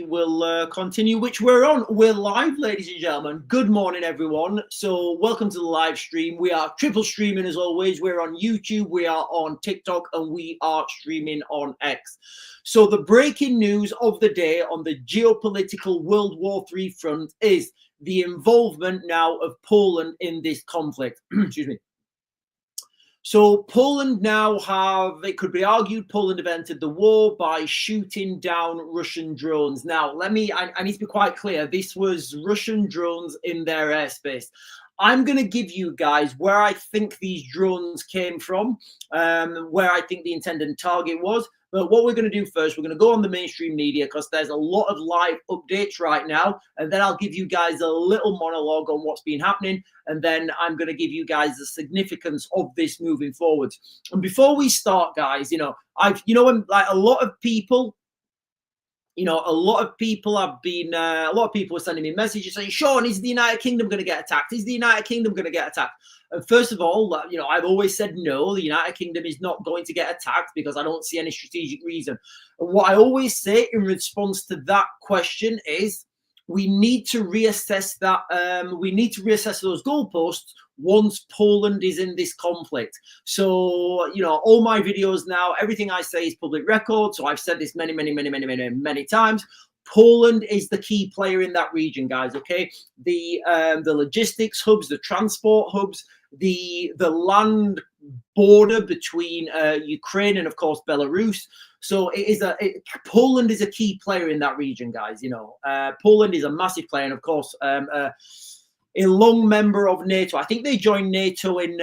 will continue, which we're on. We're live, ladies and gentlemen. Good morning, everyone. So welcome to the live stream. We are triple streaming as always. We're on YouTube, we are on TikTok, and we are streaming on X. So the breaking news of the day on the geopolitical World War III front is the involvement now of Poland in this conflict. Excuse me. So Poland now it could be argued, Poland have entered the war by shooting down Russian drones. Now, I need to be quite clear. This was Russian drones in their airspace. I'm going to give you guys where I think these drones came from, where I think the intended target was. But what we're going to do first, we're going to go on the mainstream media because there's a lot of live updates right now. And then I'll give you guys a little monologue on what's been happening. And then I'm going to give you guys the significance of this moving forward. And before we start, guys, when like a lot of people have been, a lot of people are sending me messages saying, Sean, is the United Kingdom going to get attacked? Is the United Kingdom going to get attacked? And first of all, I've always said no, the United Kingdom is not going to get attacked because I don't see any strategic reason. And what I always say in response to that question is we need to reassess that. We need to reassess those goalposts once Poland is in this conflict. So, all my videos now, everything I say is public record. So I've said this many times. Poland is the key player in that region, guys. Okay, the logistics hubs, the transport hubs, the land border between Ukraine and, of course, Belarus. So Poland is a key player in that region, guys. Poland is a massive player, and of course, a long member of NATO. I think they joined NATO in.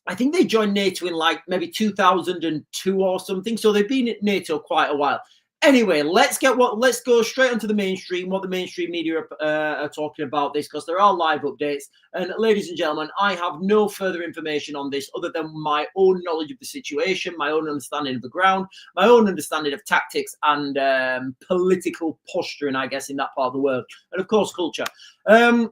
I think they joined NATO in like maybe 2002 or something. So they've been at NATO quite a while. Anyway, let's go straight onto the mainstream, what the mainstream media are talking about this, because there are live updates. And ladies and gentlemen, I have no further information on this other than my own knowledge of the situation, my own understanding of the ground, my own understanding of tactics and political posturing, I guess, in that part of the world. And of course, culture. Oh,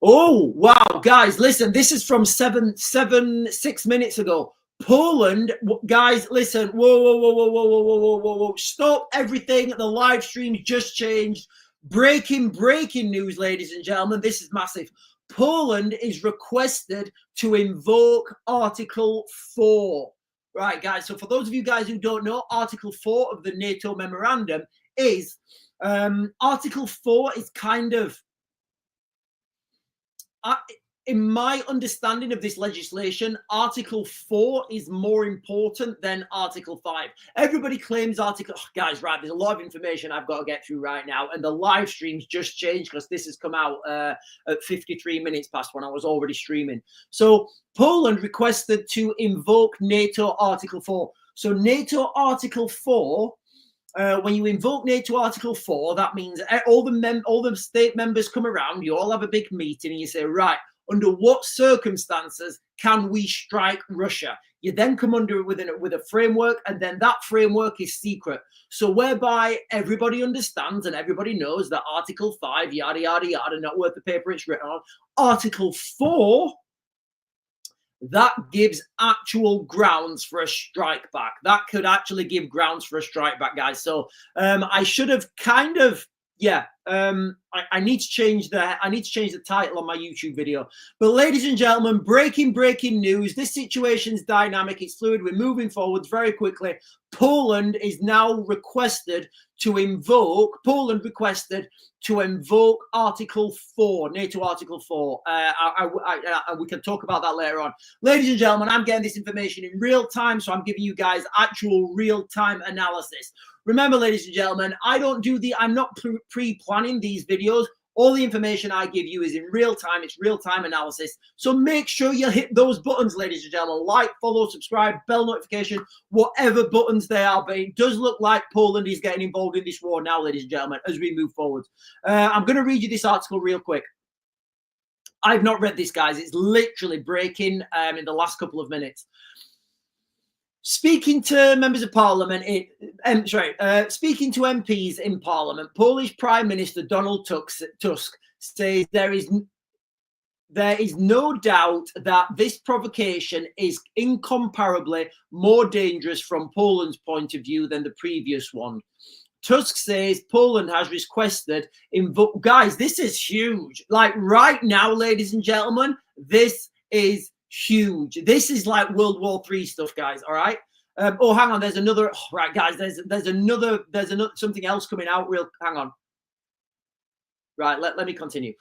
wow, guys, listen, this is from 6 minutes ago. Poland, guys, listen, whoa, stop everything. The live stream just changed. Breaking news, ladies and gentlemen. This is massive. Poland is requested to invoke Article 4. Right, guys, so for those of you guys who don't know, Article 4 of the NATO memorandum is, Article 4 is kind of, in my understanding of this legislation, Article 4 is more important than Article 5. Everybody claims guys, right, there's a lot of information I've got to get through right now, and the live stream's just changed because this has come out at 53 minutes past when I was already streaming. So Poland requested to invoke NATO Article 4. So NATO Article 4, when you invoke NATO Article 4, that means all the state members come around, you all have a big meeting, and you say, right, under what circumstances can we strike Russia? You then come under with a framework, and then that framework is secret. So whereby everybody understands and everybody knows that Article 5, yada, yada, yada, not worth the paper it's written on. Article 4, that gives actual grounds for a strike back. That could actually give grounds for a strike back, guys. So I should have kind of, I need to change that. I need to change the title on my YouTube video. But ladies and gentlemen, breaking news. This situation's dynamic. It's fluid. We're moving forwards very quickly. Poland is now requested to invoke. Article 4, NATO Article 4. We can talk about that later on. Ladies and gentlemen, I'm getting this information in real time, so I'm giving you guys actual real-time analysis. Remember, ladies and gentlemen, I'm not pre-planning these videos. All the information I give you is in real time. It's real-time analysis. So make sure you hit those buttons, ladies and gentlemen. Like, follow, subscribe, bell notification, whatever buttons they are. But it does look like Poland is getting involved in this war now, ladies and gentlemen, as we move forward. I'm going to read you this article real quick. I've not read this, guys. It's literally breaking in the last couple of minutes. Speaking to members of parliament, speaking to MPs in parliament, Polish Prime Minister Donald Tusk says there is no doubt that this provocation is incomparably more dangerous from Poland's point of view than the previous one. Tusk says Poland has requested guys, this is huge. Like right now, ladies and gentlemen, this is huge. This is like World War III stuff, guys. All right. Oh, hang on. There's another. Oh, right, guys. There's another something else coming out. Hang on. Right. Let me continue.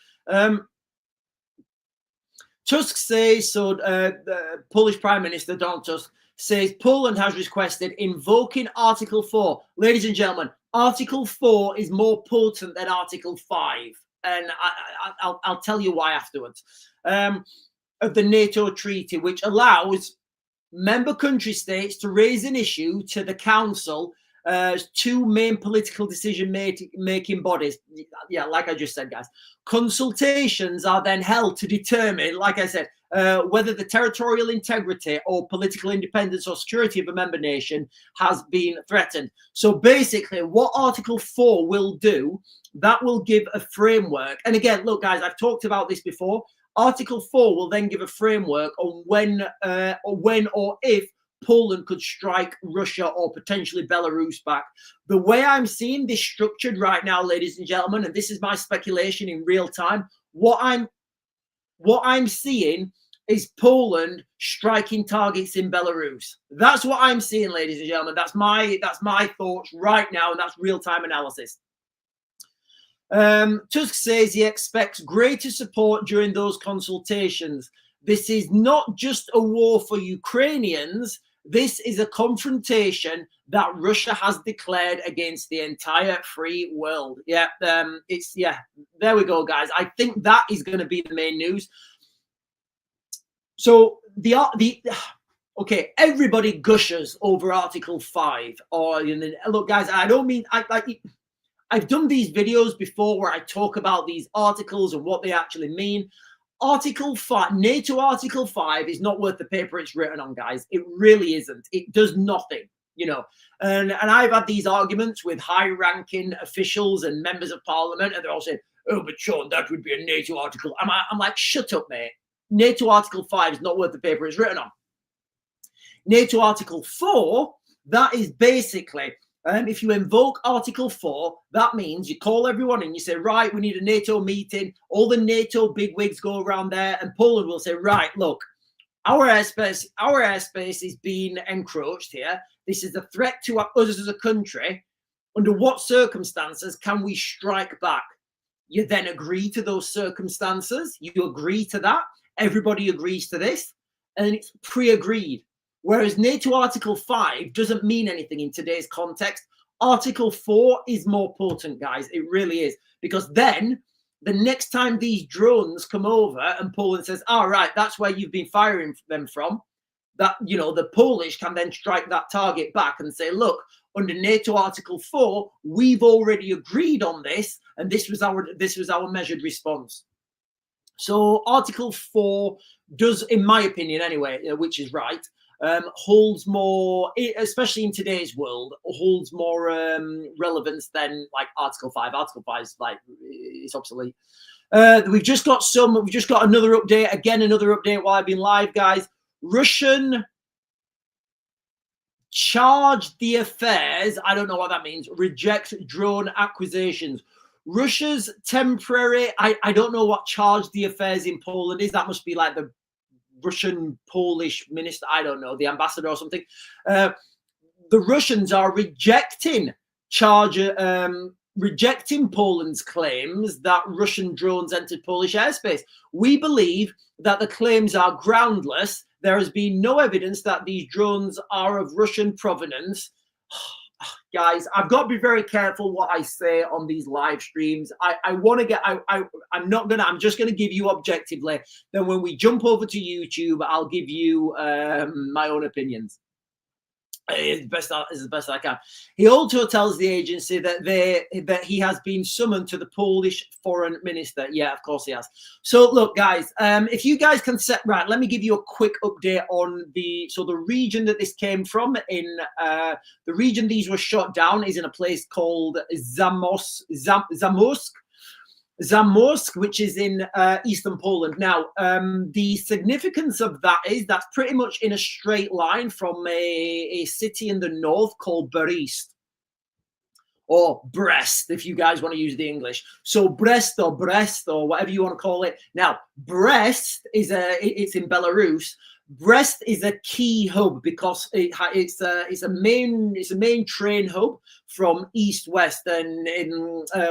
Tusk says so. The Polish Prime Minister Donald Tusk says Poland has requested invoking Article 4. Ladies and gentlemen, Article 4 is more potent than Article 5, and I'll tell you why afterwards. Of the NATO treaty, which allows member country states to raise an issue to the Council, two main political decision-making bodies. Yeah, like I just said, guys. Consultations are then held to determine, like I said, whether the territorial integrity or political independence or security of a member nation has been threatened. So basically, what Article 4 will do, that will give a framework. And again, look, guys, I've talked about this before. Article 4 will then give a framework on when or if Poland could strike Russia or potentially Belarus back. The way I'm seeing this structured right now, ladies and gentlemen, and this is my speculation in real time, what I'm seeing is Poland striking targets in Belarus. That's what I'm seeing, ladies and gentlemen. That's my thoughts right now, and that's real-time analysis. Tusk says he expects greater support during those consultations. This is not just a war for Ukrainians. This is a confrontation that Russia has declared against the entire free world. Yeah, there we go, guys. I think that is going to be the main news. So okay, everybody gushes over Article 5. Or look, guys, I don't mean I've done these videos before where I talk about these articles and what they actually mean. Article 5, NATO Article 5 is not worth the paper it's written on, guys. It really isn't. It does nothing, And I've had these arguments with high-ranking officials and members of parliament, and they're all saying, "Oh, but Sean, that would be a NATO article." I'm like, shut up, mate. NATO Article 5 is not worth the paper it's written on. NATO Article 4, that is basically... if you invoke Article 4, that means you call everyone and you say, right, we need a NATO meeting. All the NATO bigwigs go around there, and Poland will say, right, look, our airspace is being encroached here. This is a threat to us as a country. Under what circumstances can we strike back? You then agree to those circumstances. You agree to that. Everybody agrees to this, and it's pre-agreed. Whereas NATO Article 5 doesn't mean anything in today's context. Article 4 is more potent, guys. It really is. Because then, the next time these drones come over and Poland says, all right, that's where you've been firing them from, that, the Polish can then strike that target back and say, look, under NATO Article 4, we've already agreed on this, and this was our measured response. So Article 4 does, in my opinion anyway, which is right, holds more, especially in today's world, holds more relevance than like Article 5. Article 5 is like, it's obsolete. We've just got another update. Again, another update while I've been live, guys. Russian charged the affairs. I don't know what that means. Reject drone acquisitions. Russia's temporary, I don't know what charged the affairs in Poland is. That must be like the Russian Polish minister, I don't know, the ambassador or something. The Russians are rejecting Poland's claims that Russian drones entered Polish airspace. We believe that the claims are groundless. There has been no evidence that these drones are of Russian provenance. Guys, I've got to be very careful what I say on these live streams. I'm just going to give you objectively. Then when we jump over to YouTube, I'll give you my own opinions. As the best I can. He also tells the agency that he has been summoned to the Polish foreign minister. Yeah, of course he has. So look, guys, if you guys can let me give you a quick update on the region that this came from. In the region these were shot down is in a place called Zamorsk, which is in eastern Poland. Now, the significance of that is that's pretty much in a straight line from a city in the north called Belarus. or Brest, if you guys want to use the English. So Brest or whatever you want to call it. Now, Brest it's in Belarus. Brest is a key hub because it's a main train hub from east-west. And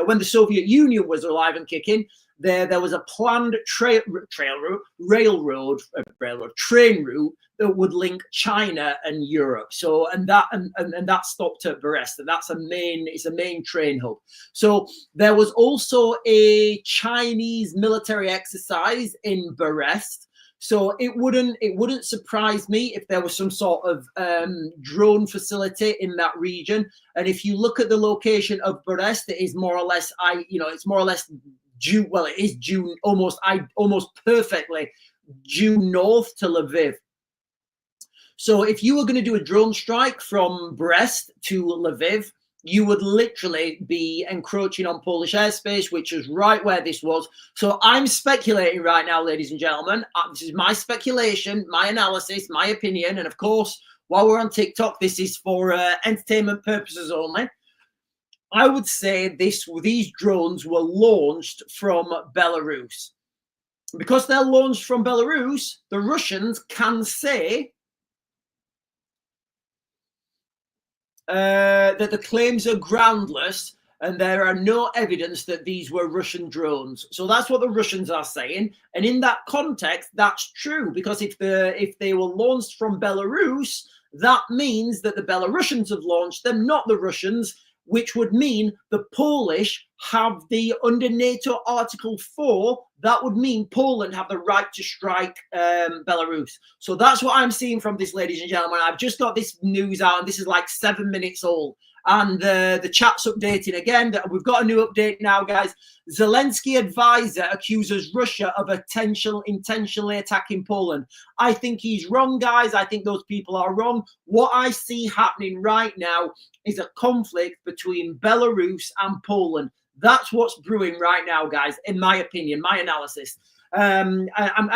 when the Soviet Union was alive and kicking, there was a planned train route that would link China and Europe. So and that stopped at Brest, and it's a main train hub. So there was also a Chinese military exercise in Brest. So it wouldn't surprise me if there was some sort of drone facility in that region. And if you look at the location of Brest, it is more or less it's more or less due. Well, it is due almost perfectly due north to Lviv. So if you were going to do a drone strike from Brest to Lviv, you would literally be encroaching on Polish airspace, which is right where this was. So I'm speculating right now, ladies and gentlemen. This is my speculation, my analysis, my opinion. And of course, while we're on TikTok, this is for entertainment purposes only. I would say these drones were launched from Belarus. Because they're launched from Belarus, the Russians can say that the claims are groundless and there are no evidence that these were Russian drones. So that's what the Russians are saying. And in that context, that's true, because if they were launched from Belarus, that means that the Belarusians have launched them, not the Russians, which would mean the Polish have under NATO Article 4, that would mean Poland have the right to strike Belarus. So that's what I'm seeing from this, ladies and gentlemen. I've just got this news out, and this is like 7 minutes old. And the chat's updating again. We've got a new update now, guys. Zelensky advisor accuses Russia of intentionally attacking Poland. I think he's wrong, guys. I think those people are wrong. What I see happening right now is a conflict between Belarus and Poland. That's what's brewing right now, guys, in my opinion, my analysis. I'm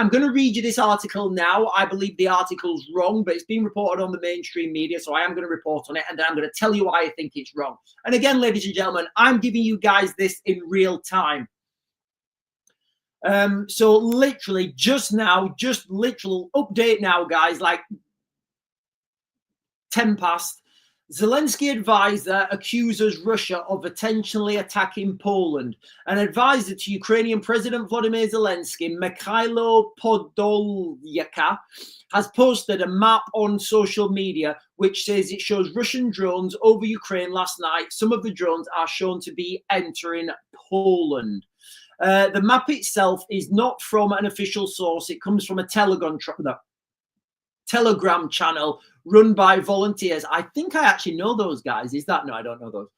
going to read you this article now. I believe the article's wrong, but it's been reported on the mainstream media, so I am going to report on it, and then I'm going to tell you why I think it's wrong. And again, ladies and gentlemen, I'm giving you guys this in real time. So literally just literal update now, guys, like 10 past. Zelensky advisor accuses Russia of intentionally attacking Poland. An advisor to Ukrainian President Volodymyr Zelensky, Mikhailo Podolyaka, has posted a map on social media which says it shows Russian drones over Ukraine last night. Some of the drones are shown to be entering Poland. The map itself is not from an official source. It comes from a Telegram channel run by volunteers. I think I actually know those guys. Is that? No, I don't know those.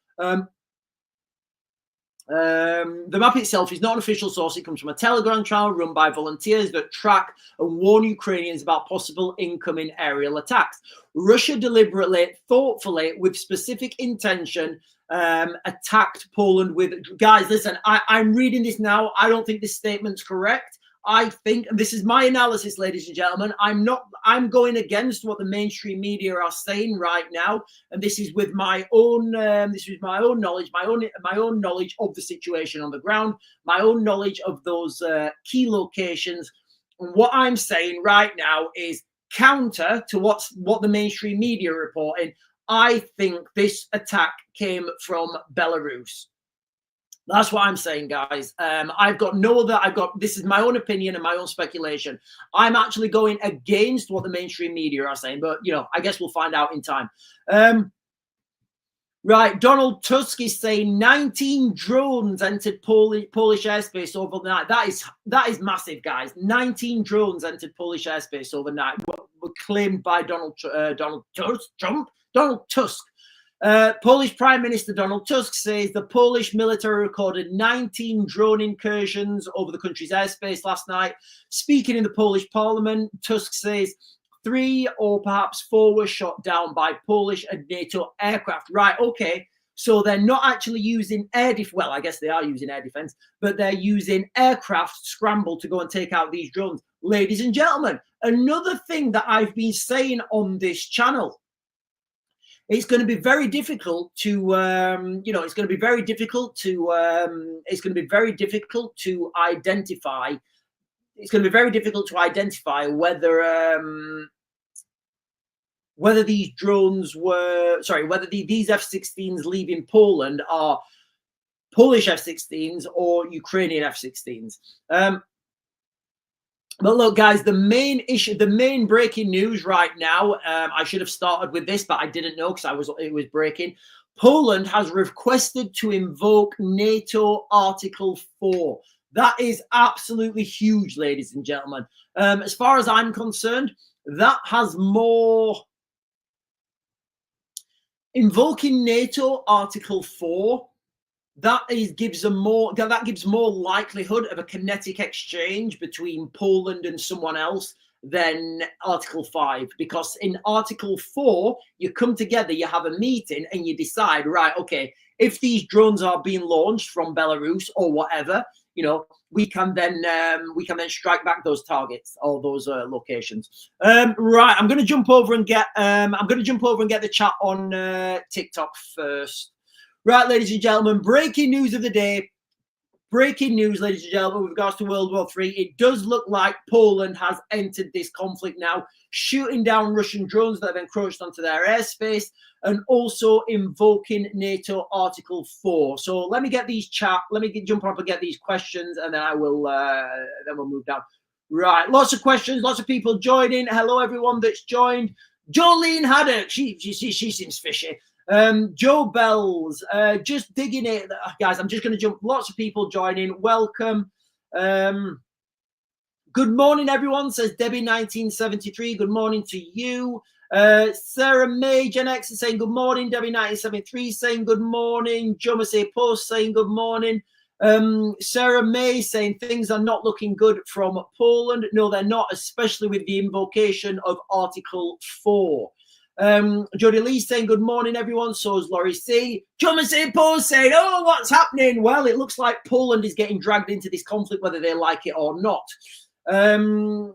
The map itself is not an official source. It comes from a Telegram channel run by volunteers that track and warn Ukrainians about possible incoming aerial attacks. Russia deliberately, thoughtfully, with specific intention, attacked Poland with... Guys, listen, I'm reading this now. I don't think this statement's correct. I think, and this is my analysis, ladies and gentlemen, I'm going against what the mainstream media are saying right now, and this is with my own knowledge, my own knowledge of the situation on the ground, my own knowledge of those key locations. And what I'm saying right now is counter to what the mainstream media are reporting. I think this attack came from Belarus. That's what I'm saying, guys. This is my own opinion and my own speculation. I'm actually going against what the mainstream media are saying, but, I guess we'll find out in time. Right, Donald Tusk is saying 19 drones entered Polish airspace overnight. That is massive, guys. 19 drones entered Polish airspace overnight. Were claimed by Donald Tusk. Polish Prime Minister Donald Tusk says the Polish military recorded 19 drone incursions over the country's airspace last night. Speaking in the Polish parliament, Tusk says 3 or perhaps 4 were shot down by Polish and NATO aircraft. Right, okay. So they're not actually using well, I guess they are using air defense, but they're using aircraft scramble to go and take out these drones. Ladies and gentlemen, another thing that I've been saying on this channel it's going to be very difficult to, you know, it's going to be very difficult to, it's going to be very difficult to identify. It's going to be very difficult to identify whether these drones were, sorry, whether these F-16s leaving Poland are Polish F-16s or Ukrainian F-16s. But look, guys, the main issue, the main breaking news right now, I should have started with this, but I didn't know because it was breaking. Poland has requested to invoke NATO Article 4. That is absolutely huge, ladies and gentlemen. As far as I'm concerned, that has more... Invoking NATO Article 4, that gives more likelihood of a kinetic exchange between Poland and someone else than Article 5, because in Article 4 you come together, you have a meeting, and you decide, right, okay, if these drones are being launched from Belarus or whatever, you know, we can then strike back those targets or those locations. Right, I'm going to jump over and get the chat on TikTok first. Right, ladies and gentlemen, breaking news of the day. Breaking news, ladies and gentlemen, with regards to World War III. It does look like Poland has entered this conflict now, shooting down Russian drones that have encroached onto their airspace and also invoking NATO Article 4. So let me get these jump up and get these questions, and then we'll move down. Right, lots of questions, lots of people joining. Hello, everyone that's joined. Jolene Haddock, she seems fishy. Joe Bells, just digging it, guys. I'm just going to jump. Lots of people joining. Welcome. Good morning, everyone, says Debbie 1973. Good morning to you. Sarah May Gen X is saying good morning. Debbie 1973 saying good morning. Jomase Post saying good morning. Sarah May saying things are not looking good from Poland. No, they're not, especially with the invocation of Article 4. Jody Lee saying good morning, everyone. So is Laurie C. Jomase Post saying, oh, what's happening? Well, it looks like Poland is getting dragged into this conflict, whether they like it or not.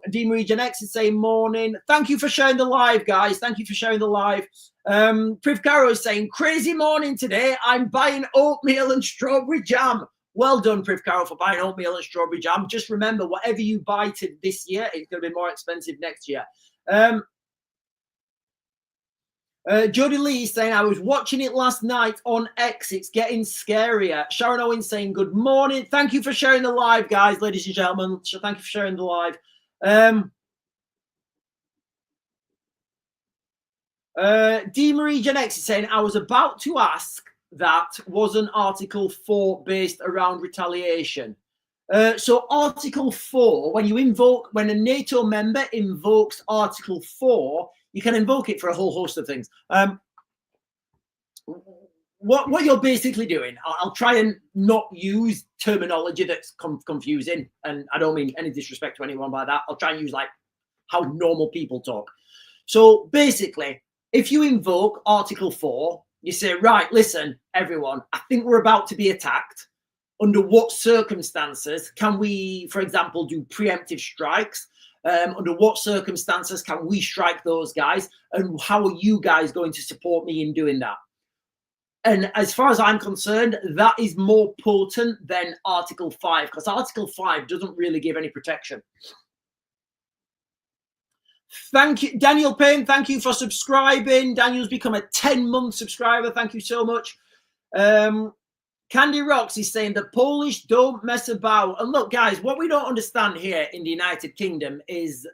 D. Marie Gen X is saying morning. Thank you for sharing the live, guys. Thank you for sharing the live. Priv Caro is saying crazy morning today. I'm buying oatmeal and strawberry jam. Well done, Priv Caro, for buying oatmeal and strawberry jam. Just remember, whatever you buy this year, it's going to be more expensive next year. Jody Lee saying, I was watching it last night on X. It's getting scarier. Sharon Owens saying, good morning. Thank you for sharing the live, guys, ladies and gentlemen. So thank you for sharing the live. D. Marie Gen X is saying, I was about to ask that wasn't Article 4 based around retaliation. So Article 4, when a NATO member invokes Article 4, you can invoke it for a whole host of things. What you're basically doing, I'll try and not use terminology that's confusing, and I don't mean any disrespect to anyone by that. I'll try and use like how normal people talk. So basically, if you invoke Article 4, you say, right, listen, everyone, I think we're about to be attacked. Under what circumstances can we, for example, do preemptive strikes? Under what circumstances can we strike those guys? And how are you guys going to support me in doing that? And as far as I'm concerned, that is more potent than Article 5, because Article 5 doesn't really give any protection. Thank you, Daniel Payne. Thank you for subscribing. Daniel's become a 10-month subscriber. Thank you so much. Candy Rocks is saying the Polish don't mess about. And look, guys, what we don't understand here in the United Kingdom is,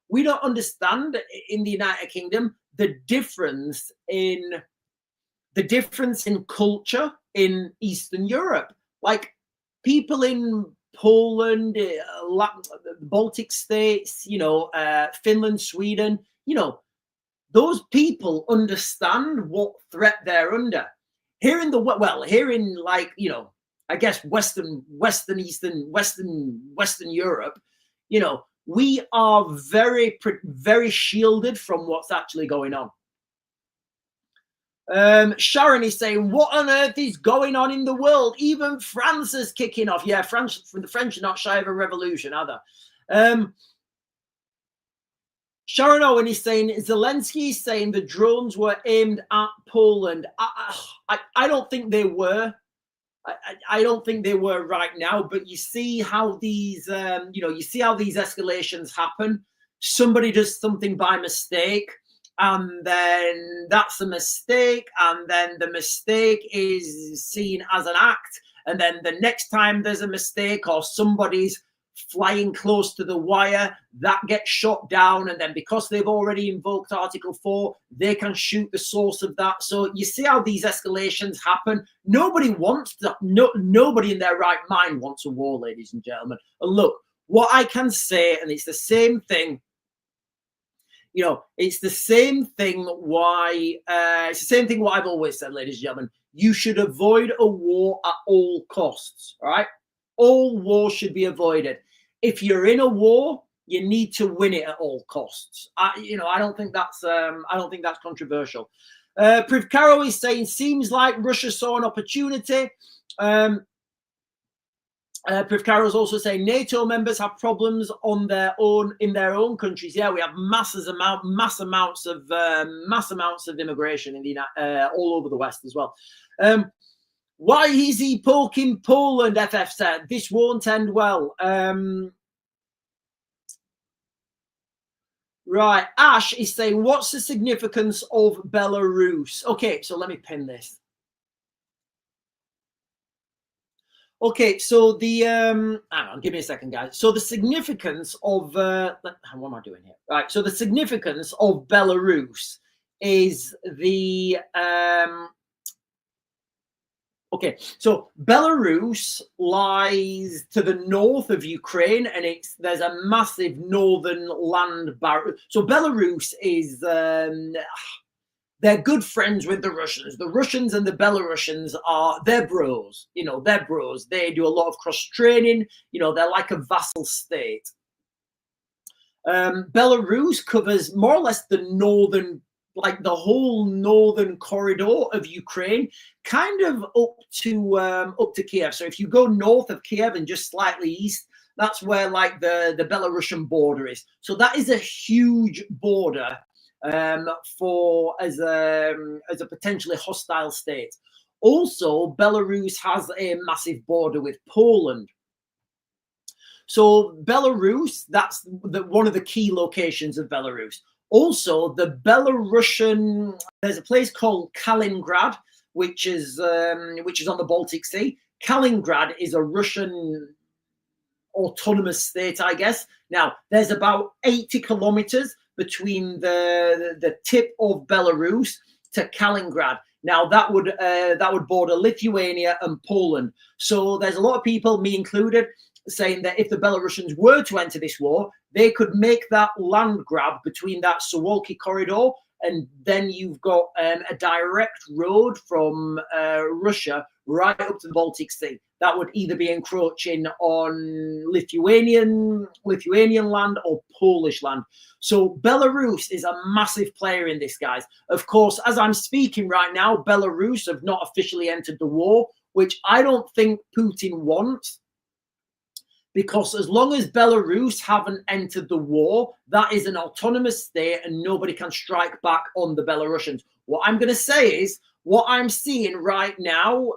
we don't understand in the United Kingdom the difference in culture in Eastern Europe. Like people in Poland, the Baltic states, Finland, Sweden, those people understand what threat they're under. Here in I guess Western Europe, we are very, very shielded from what's actually going on. Sharon is saying, what on earth is going on in the world? Even France is kicking off. Yeah, the French are not shy of a revolution, are they? Sharon Owen is saying Zelensky is saying the drones were aimed at Poland. I don't think they were. I don't think they were right now. But you see how these, you see how these escalations happen. Somebody does something by mistake, and then that's a mistake, and then the mistake is seen as an act, and then the next time there's a mistake or somebody's flying close to the wire, that gets shot down, and then because they've already invoked Article 4, they can shoot the source of that. So you see how these escalations happen. Nobody wants to, nobody in their right mind wants a war, ladies and gentlemen. And look, what I can say, and it's the same thing, it's the same thing it's the same thing what I've always said, ladies and gentlemen. You should avoid a war at all costs, all right? All wars should be avoided. If you're in a war, you need to win it at all costs. I don't think that's controversial. Priv Caro is saying, seems like Russia saw an opportunity. Priv Caro is also saying NATO members have problems in their own countries. Yeah, we have mass amounts of immigration in the all over the West as well. Why is he poking Poland? FF said this won't end well. Right, Ash is saying, what's the significance of Belarus? Okay, so let me pin this. Okay, so the hang on, give me a second, guys. So the significance of what am I doing here? Right, so the significance of Belarus is the okay, so Belarus lies to the north of Ukraine, and there's a massive northern land barrier. So Belarus is they're good friends with the Russians. The Russians and the Belarusians they're bros. They're bros. They do a lot of cross-training. They're like a vassal state. Belarus covers more or less the northern, like the whole northern corridor of Ukraine, kind of up to Kiev. So if you go north of Kiev and just slightly east, that's where like the Belarusian border is. So that is a huge border for as a potentially hostile state. Also, Belarus has a massive border with Poland. So Belarus, that's one of the key locations of Belarus. Also, the Belarusian, there's a place called Kaliningrad, which is on the Baltic Sea. Kaliningrad is a Russian autonomous state, I guess. Now, there's about 80 kilometers between the tip of Belarus to Kaliningrad. Now, that would border Lithuania and Poland. So there's a lot of people, me included, saying that if the Belarusians were to enter this war, they could make that land grab between that Suwalki corridor, and then you've got a direct road from Russia right up to the Baltic Sea. That would either be encroaching on Lithuanian land or Polish land. So Belarus is a massive player in this, guys. Of course, as I'm speaking right now, Belarus have not officially entered the war, which I don't think Putin wants. Because as long as Belarus haven't entered the war, that is an autonomous state and nobody can strike back on the Belarusians. What I'm going to say is, what I'm seeing right now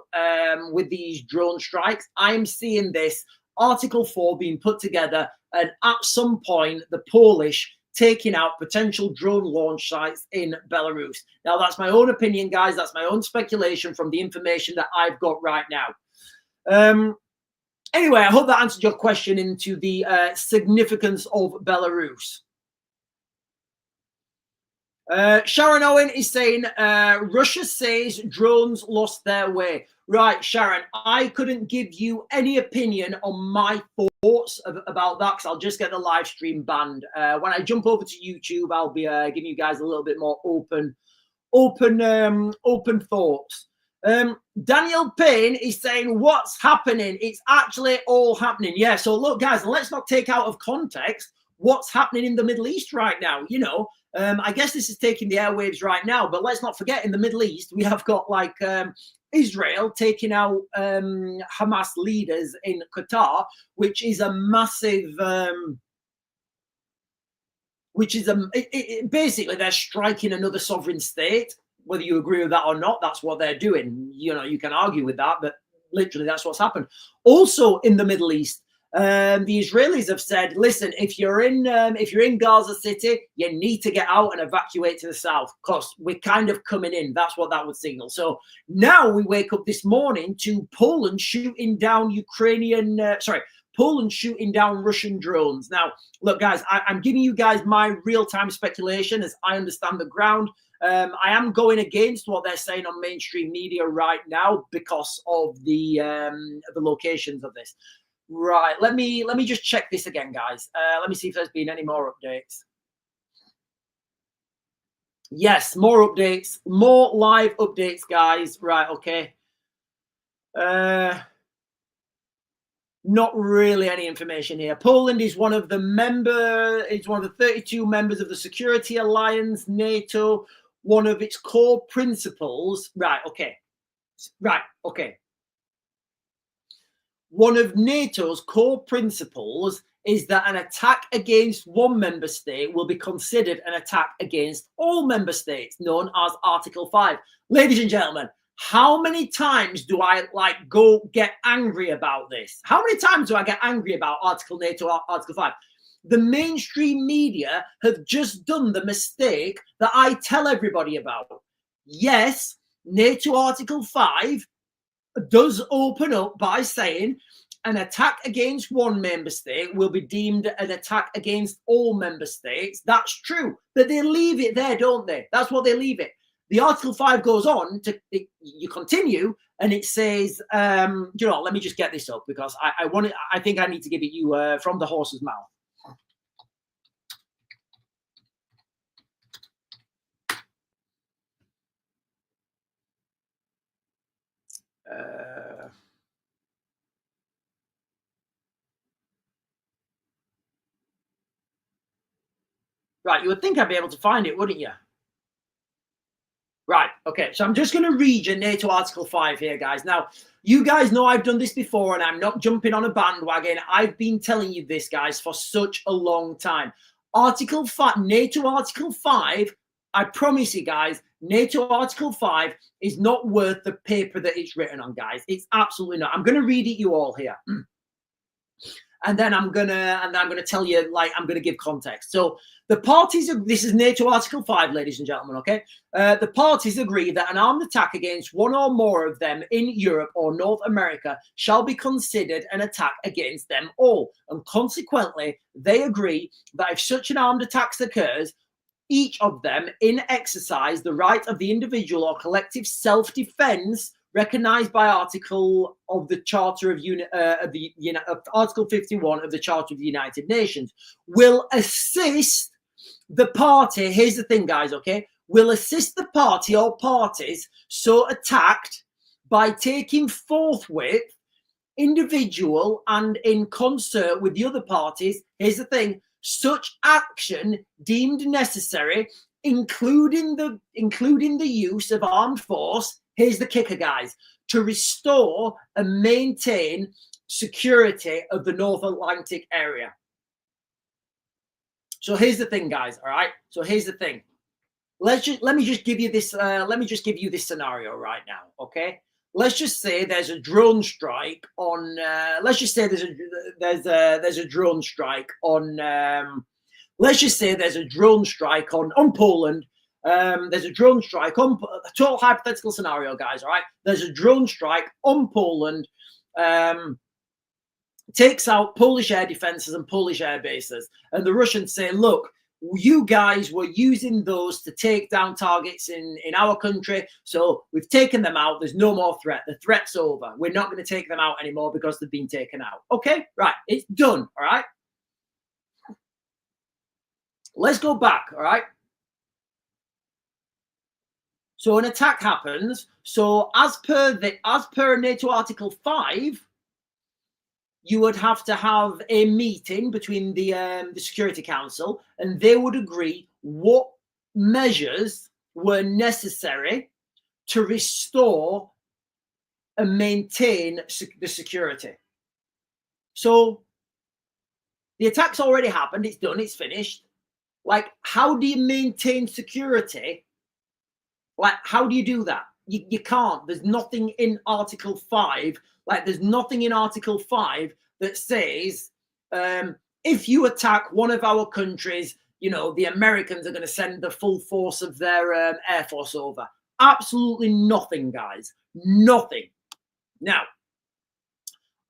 with these drone strikes, I'm seeing this Article 4 being put together, and at some point, the Polish taking out potential drone launch sites in Belarus. Now, that's my own opinion, guys. That's my own speculation from the information that I've got right now. Anyway, I hope that answered your question into the significance of Belarus. Sharon Owen is saying, Russia says drones lost their way. Right, Sharon, I couldn't give you any opinion on my thoughts about that because I'll just get the live stream banned. When I jump over to YouTube, I'll be giving you guys a little bit more open thoughts. Daniel Payne is saying, what's happening? It's actually all happening. Yeah, so look, guys, let's not take out of context what's happening in the Middle East right now. I guess this is taking the airwaves right now, but let's not forget in the Middle East, we have got like Israel taking out Hamas leaders in Qatar, which is a massive which is basically they're striking another sovereign state. Whether you agree with that or not, that's what they're doing. You know, you can argue with that, but literally that's what's happened. Also in the Middle East, the Israelis have said, listen, if you're in Gaza City, you need to get out and evacuate to the south because we're kind of coming in. That's what that would signal. So now we wake up this morning to Poland shooting down Poland shooting down Russian drones. Now, look, guys, I'm giving you guys my real-time speculation as I understand the ground. I am going against what they're saying on mainstream media right now because of the locations of this. Right, let me just check this again, guys. Let me see if there's been any more updates. Yes, more updates, more live updates, guys. Right, okay. Not really any information here. Poland is one of the 32 members of the Security Alliance, NATO. One of its core principles, right, okay. One of NATO's core principles is that an attack against one member state will be considered an attack against all member states, known as Article 5. Ladies and gentlemen, how many times do I go get angry about this? How many times do I get angry about Article 5? The mainstream media have just done the mistake that I tell everybody about. Yes, NATO Article 5 does open up by saying an attack against one member state will be deemed an attack against all member states. That's true, but they leave it there, don't they? That's what they leave it. The Article 5 goes on to, you continue, and it says, you know, let me just get this up because I think I need to give it you from the horse's mouth. Right, you would think I'd be able to find it, wouldn't you? Right, okay, so I'm just going to read you NATO Article 5 here, guys. Now, you guys know I've done this before, and I'm not jumping on a bandwagon. I've been telling you this, guys, for such a long time. Article 5, NATO Article 5, I promise you, guys, NATO Article 5 is not worth the paper that it's written on, guys. It's absolutely not. I'm going to read it you all here. And then I'm gonna tell you, like, I'm gonna give context. So the parties, this is NATO Article 5, ladies and gentlemen, okay? The parties agree that an armed attack against one or more of them in Europe or North America shall be considered an attack against them all. And consequently, they agree that if such an armed attack occurs, each of them in exercise the right of the individual or collective self-defense recognized by Article of the Charter of Article 51 of the Charter of the United Nations, will assist the party. Here's the thing, guys, okay? Will assist the party or parties so attacked by taking forthwith, individual and in concert with the other parties. Here's the thing: such action deemed necessary, including the use of armed force. Here's the kicker, guys: to restore and maintain security of the North Atlantic area. So here's the thing, guys. All right. So here's the thing. Let me just give you this. Let me just give you this scenario right now. Okay. Let's just say there's a drone strike on. Let's just say there's a drone strike on. Let's just say there's a drone strike on Poland. There's a drone strike on a total hypothetical scenario, guys. All right. There's a drone strike on Poland. Takes out Polish air defenses and Polish air bases. And the Russians say, look, you guys were using those to take down targets in our country. So we've taken them out. There's no more threat. The threat's over. We're not going to take them out anymore because they've been taken out. Okay, right. It's done. All right. Let's go back. All right. So an attack happens. So as per NATO Article 5, you would have to have a meeting between the Security Council, and they would agree what measures were necessary to restore and maintain the security. So the attack's already happened. It's done. It's finished. Like, how do you maintain security? Like, how do you do that? You can't. There's nothing in Article 5. Like, there's nothing in Article 5 that says, if you attack one of our countries, you know, the Americans are going to send the full force of their Air Force over. Absolutely nothing, guys. Nothing. Now,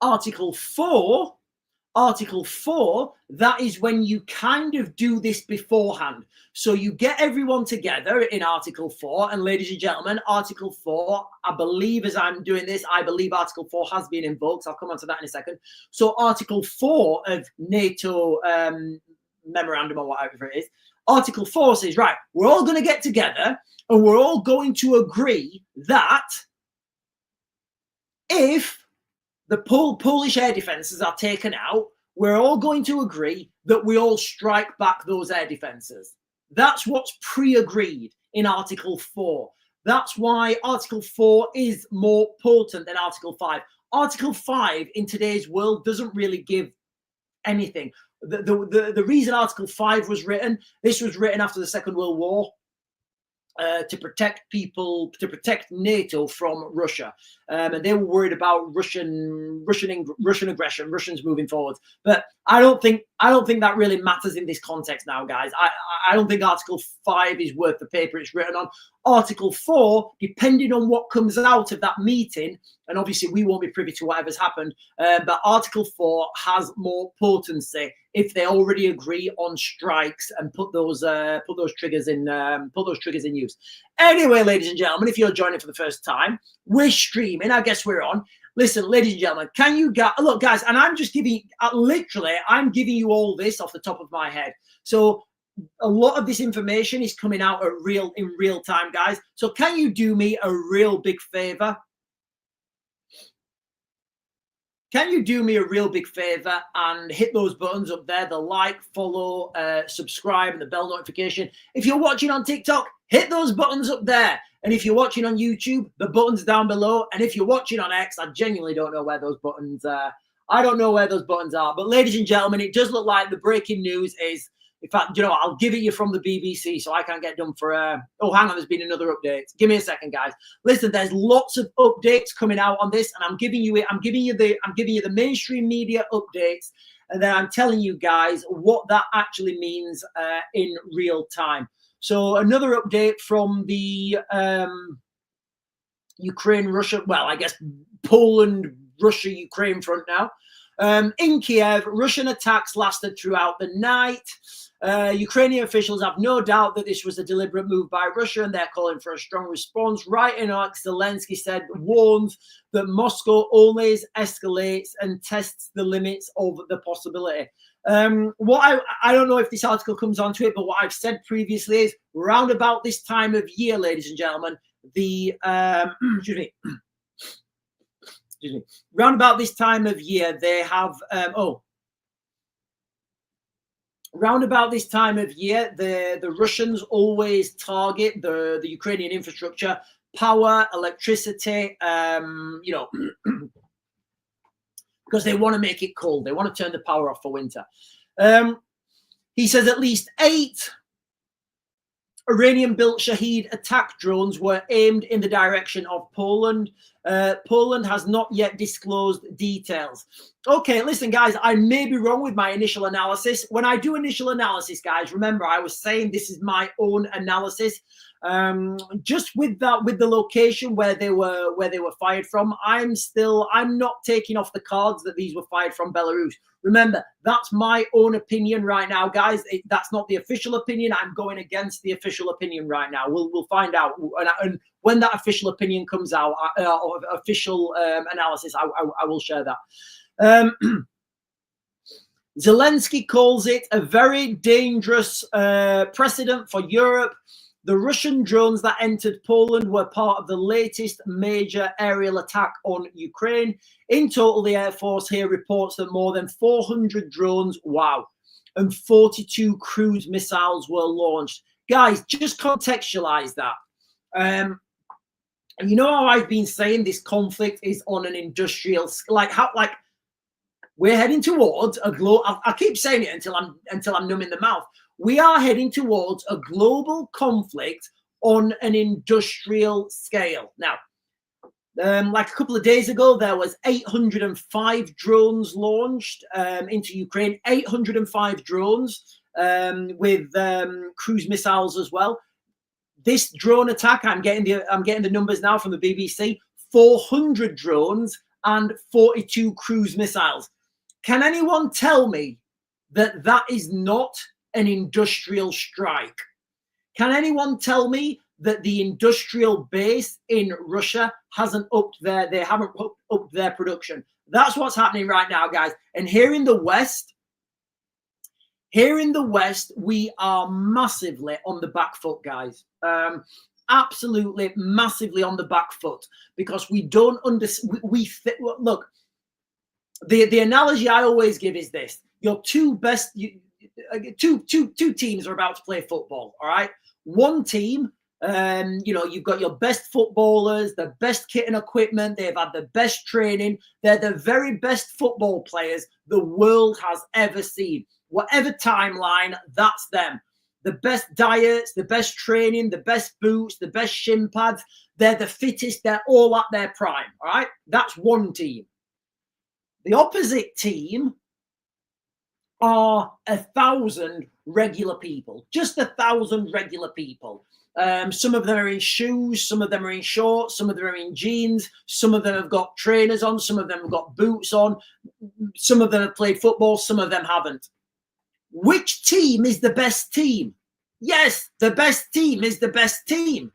Article 4, that is when you kind of do this beforehand. So you get everyone together in Article 4, and ladies and gentlemen, Article 4, I believe as I'm doing this, I believe Article 4 has been invoked. I'll come on to that in a second. So Article 4 of NATO memorandum or whatever it is, Article 4 says, right, we're all going to get together and we're all going to agree that if the Polish air defences are taken out, we're all going to agree that we all strike back those air defences. That's what's pre-agreed in Article 4. That's why Article 4 is more potent than Article 5. Article 5 in today's world doesn't really give anything. The reason Article 5 was written, this was written after the Second World War, to protect people, to protect NATO from Russia, and they were worried about Russian aggression, Russians moving forward. But I don't think that really matters in this context now, guys. I don't think Article 5 is worth the paper it's written on. Article 4, depending on what comes out of that meeting, and obviously we won't be privy to whatever's happened, but Article 4 has more potency if they already agree on strikes and put those triggers in use. Anyway, ladies and gentlemen, if you're joining for the first time, we're streaming. I guess we're on. Listen, ladies and gentlemen, can you look, guys? And I'm just giving I'm giving you all this off the top of my head. So a lot of this information is coming out in real time, guys. So can you do me a real big favor? Can you do me a real big favor and hit those buttons up there, the like, follow, subscribe, and the bell notification. If you're watching on TikTok, hit those buttons up there. And if you're watching on YouTube, the buttons down below. And if you're watching on X, I genuinely don't know where those buttons are. I don't know where those buttons are. But ladies and gentlemen, it does look like the breaking news is, in fact, you know, I'll give it you from the BBC so I can't get done for, oh, hang on, there's been another update. Give me a second, guys. Listen, there's lots of updates coming out on this, and I'm giving you the mainstream media updates, and then I'm telling you guys what that actually means in real time. So another update from the Ukraine-Russia, well, I guess Poland-Russia-Ukraine front now. In Kiev, Russian attacks lasted throughout the night. Ukrainian officials have no doubt that this was a deliberate move by Russia, and they're calling for a strong response. Right in Zelensky warns that Moscow always escalates and tests the limits of the possibility. What I don't know if this article comes onto it, but what I've said previously is round about this time of year, ladies and gentlemen, the round about this time of year, they have round about this time of year, the Russians always target the Ukrainian infrastructure, power, electricity, you know, because they want to make it cold. They want to turn the power off for winter. He says at least 8 Iranian-built Shahed attack drones were aimed in the direction of Poland. Poland has not yet disclosed details. Okay, listen, guys, I may be wrong with my initial analysis. When I do initial analysis, guys, remember I was saying this is my own analysis. Just with the location where they were fired from, I'm not taking off the cards that these were fired from Belarus. Remember, that's my own opinion right now, guys. That's not the official opinion. I'm going against the official opinion right now. We'll find out, and when that official opinion comes out, or official analysis, I will share that. Zelensky calls it a very dangerous precedent for Europe. The Russian drones that entered Poland were part of the latest major aerial attack on Ukraine. In total, the Air Force here reports that more than 400 drones, wow, and 42 cruise missiles were launched. Guys, just contextualize that. You know how I've been saying this conflict is on an industrial, like we're heading towards a global. I keep saying it until I'm numb in the mouth. We are heading towards a global conflict on an industrial scale. Now, like a couple of days ago, there was 805 drones launched into Ukraine, 805 drones with cruise missiles as well. This drone attack, I'm getting the numbers now from the BBC, 400 drones and 42 cruise missiles. Can anyone tell me that that is not an industrial strike? Can anyone tell me that the industrial base in Russia haven't upped their production? That's what's happening right now, guys. And here in the West, we are massively on the back foot, guys. Absolutely massively on the back foot, because we don't understand. Look, the analogy I always give is this: your two teams are about to play football. All right, one team, you've got your best footballers, the best kit and equipment. They've had the best training. They're the very best football players the world has ever seen. Whatever timeline, that's them. The best diets, the best training, the best boots, the best shin pads. They're the fittest. They're all at their prime. All right, that's one team. The opposite team are 1,000 regular people, just 1,000 regular people. Some of them are in shoes, some of them are in shorts, some of them are in jeans, some of them have got trainers on, some of them have got boots on, some of them have played football, some of them haven't. Which team is the best team? Yes, the best team is the best team.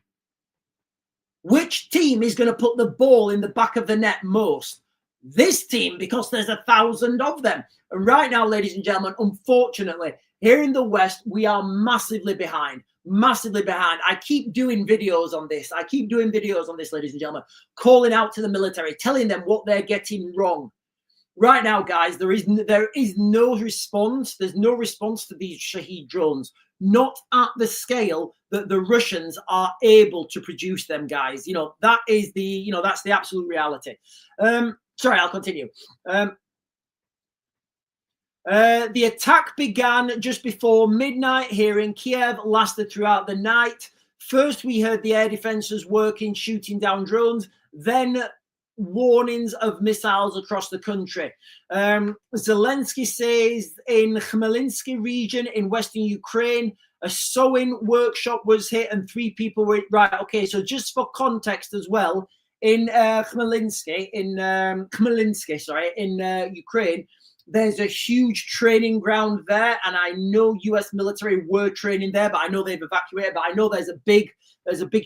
Which team is going to put the ball in the back of the net most? This team, because there's 1,000 of them. And right now, ladies and gentlemen, unfortunately, here in the West, we are massively behind. Massively behind. I keep doing videos on this. Ladies and gentlemen, calling out to the military, telling them what they're getting wrong. Right now, guys, there is no response. There's no response to these Shahed drones, not at the scale that the Russians are able to produce them, guys. That is that's the absolute reality. Sorry, I'll continue. The attack began just before midnight here in Kiev, lasted throughout the night. First, we heard the air defenses working, shooting down drones. Then warnings of missiles across the country. Zelensky says in Khmelnytsky region in Western Ukraine, a sewing workshop was hit and 3 people were right. Okay, so just for context as well, in Khmelnytsky, in Ukraine, there's a huge training ground there, and I know US military were training there, but I know they've evacuated. But I know there's a big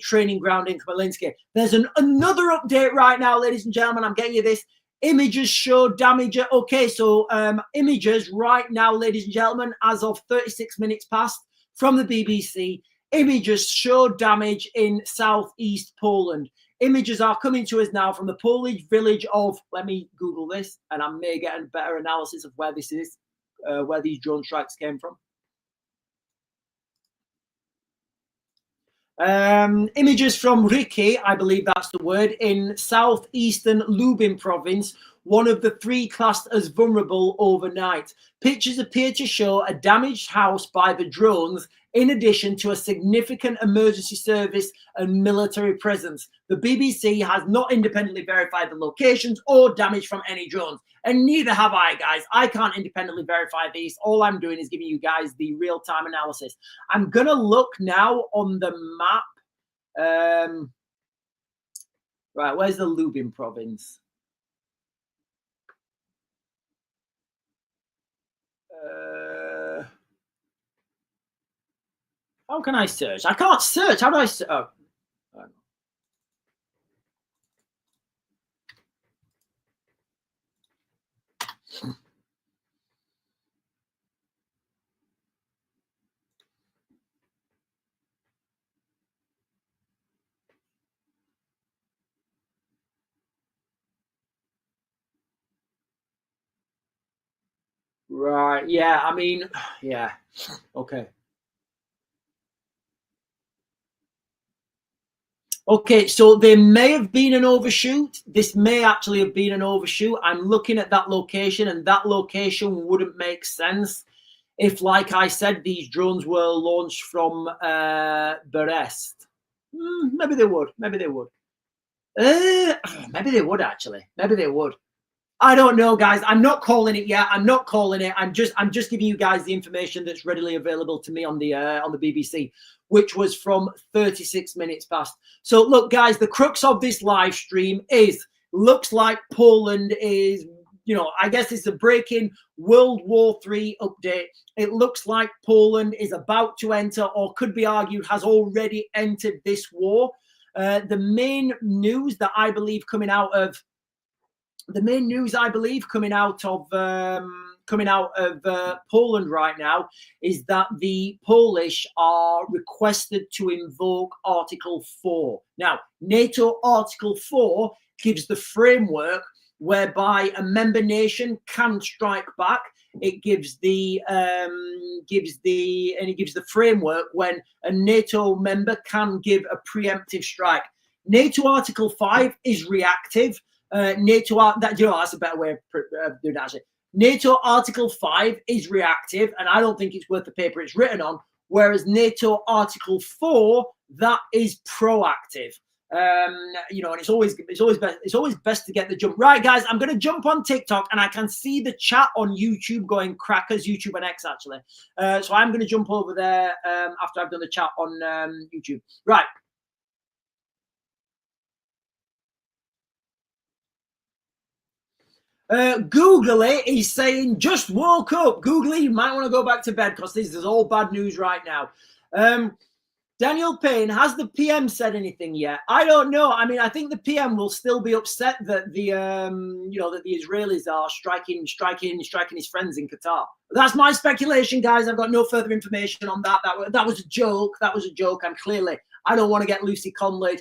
training ground in Khmelnytsky. There's another update right now, ladies and gentlemen. I'm getting you this. Images show damage. Okay, so images right now, ladies and gentlemen, as of 36 minutes past from the BBC, images show damage in southeast Poland. Images are coming to us now from the Polish village of, let me Google this, and I may get a better analysis of where this is, where these drone strikes came from. Images from Riki, I believe that's the word, in southeastern Lubin province, one of the 3 classed as vulnerable overnight. Pictures appear to show a damaged house by the drones, in addition to a significant emergency service and military presence. The BBC has not independently verified the locations or damage from any drones, and neither have I, guys. I can't independently verify these. All I'm doing is giving you guys the real-time analysis. I'm going to look now on the map. Right, where's the Lubin province? How can I search? I can't search. How do I search? Oh. Right. Yeah. I mean, yeah. Okay. Okay, so there may have been an overshoot. This may actually have been an overshoot. I'm looking at that location, and that location wouldn't make sense if, like I said, these drones were launched from Belarus. Maybe they would. Maybe they would. Maybe they would, actually. Maybe they would. I don't know, guys. I'm not calling it yet. I'm not calling it. I'm just giving you guys the information that's readily available to me on the BBC, which was from 36 minutes past. So look, guys, the crux of this live stream is looks like Poland is, you know, I guess it's a breaking World War III update. It looks like Poland is about to enter, or could be argued has already entered this war. The main news that I believe coming out of Poland right now is that the Polish are requested to invoke Article 4. Now, NATO Article 4 gives the framework whereby a member nation can strike back. It gives the framework when a NATO member can give a preemptive strike. NATO Article 5 is reactive. That's a better way of doing that. Actually. NATO Article 5 is reactive, and I don't think it's worth the paper it's written on. Whereas NATO Article 4, that is proactive. You know, and it's always best to get the jump right, guys. I'm going to jump on TikTok, and I can see the chat on YouTube going crackers, YouTube and X actually. So I'm going to jump over there after I've done the chat on YouTube. Right. Googly is saying, just woke up. Googly, you might want to go back to bed because this is all bad news right now. Daniel Payne, has the PM said anything yet? I don't know. I mean, I think the PM will still be upset that the that the Israelis are striking his friends in Qatar. That's my speculation, guys. I've got no further information on that. That was a joke. That was a joke. I don't want to get Lucy Conley.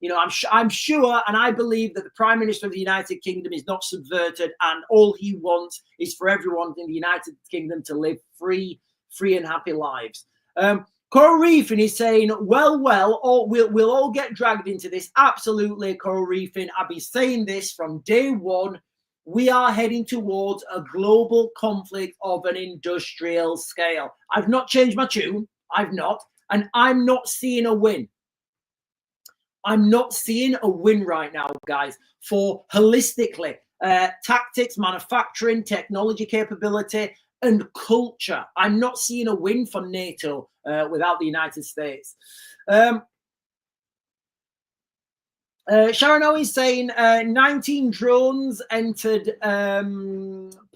You know, I'm sure, and I believe that the Prime Minister of the United Kingdom is not subverted, and all he wants is for everyone in the United Kingdom to live free and happy lives. Coral Reefing is saying, we'll all get dragged into this. Absolutely, Coral Reefing. I've been saying this from day one. We are heading towards a global conflict of an industrial scale. I've not changed my tune. I've not. And I'm not seeing a win. I'm not seeing a win right now, guys, for holistically tactics, manufacturing, technology capability, and culture. I'm not seeing a win for NATO without the United States. Sharon Owen saying 19 drones entered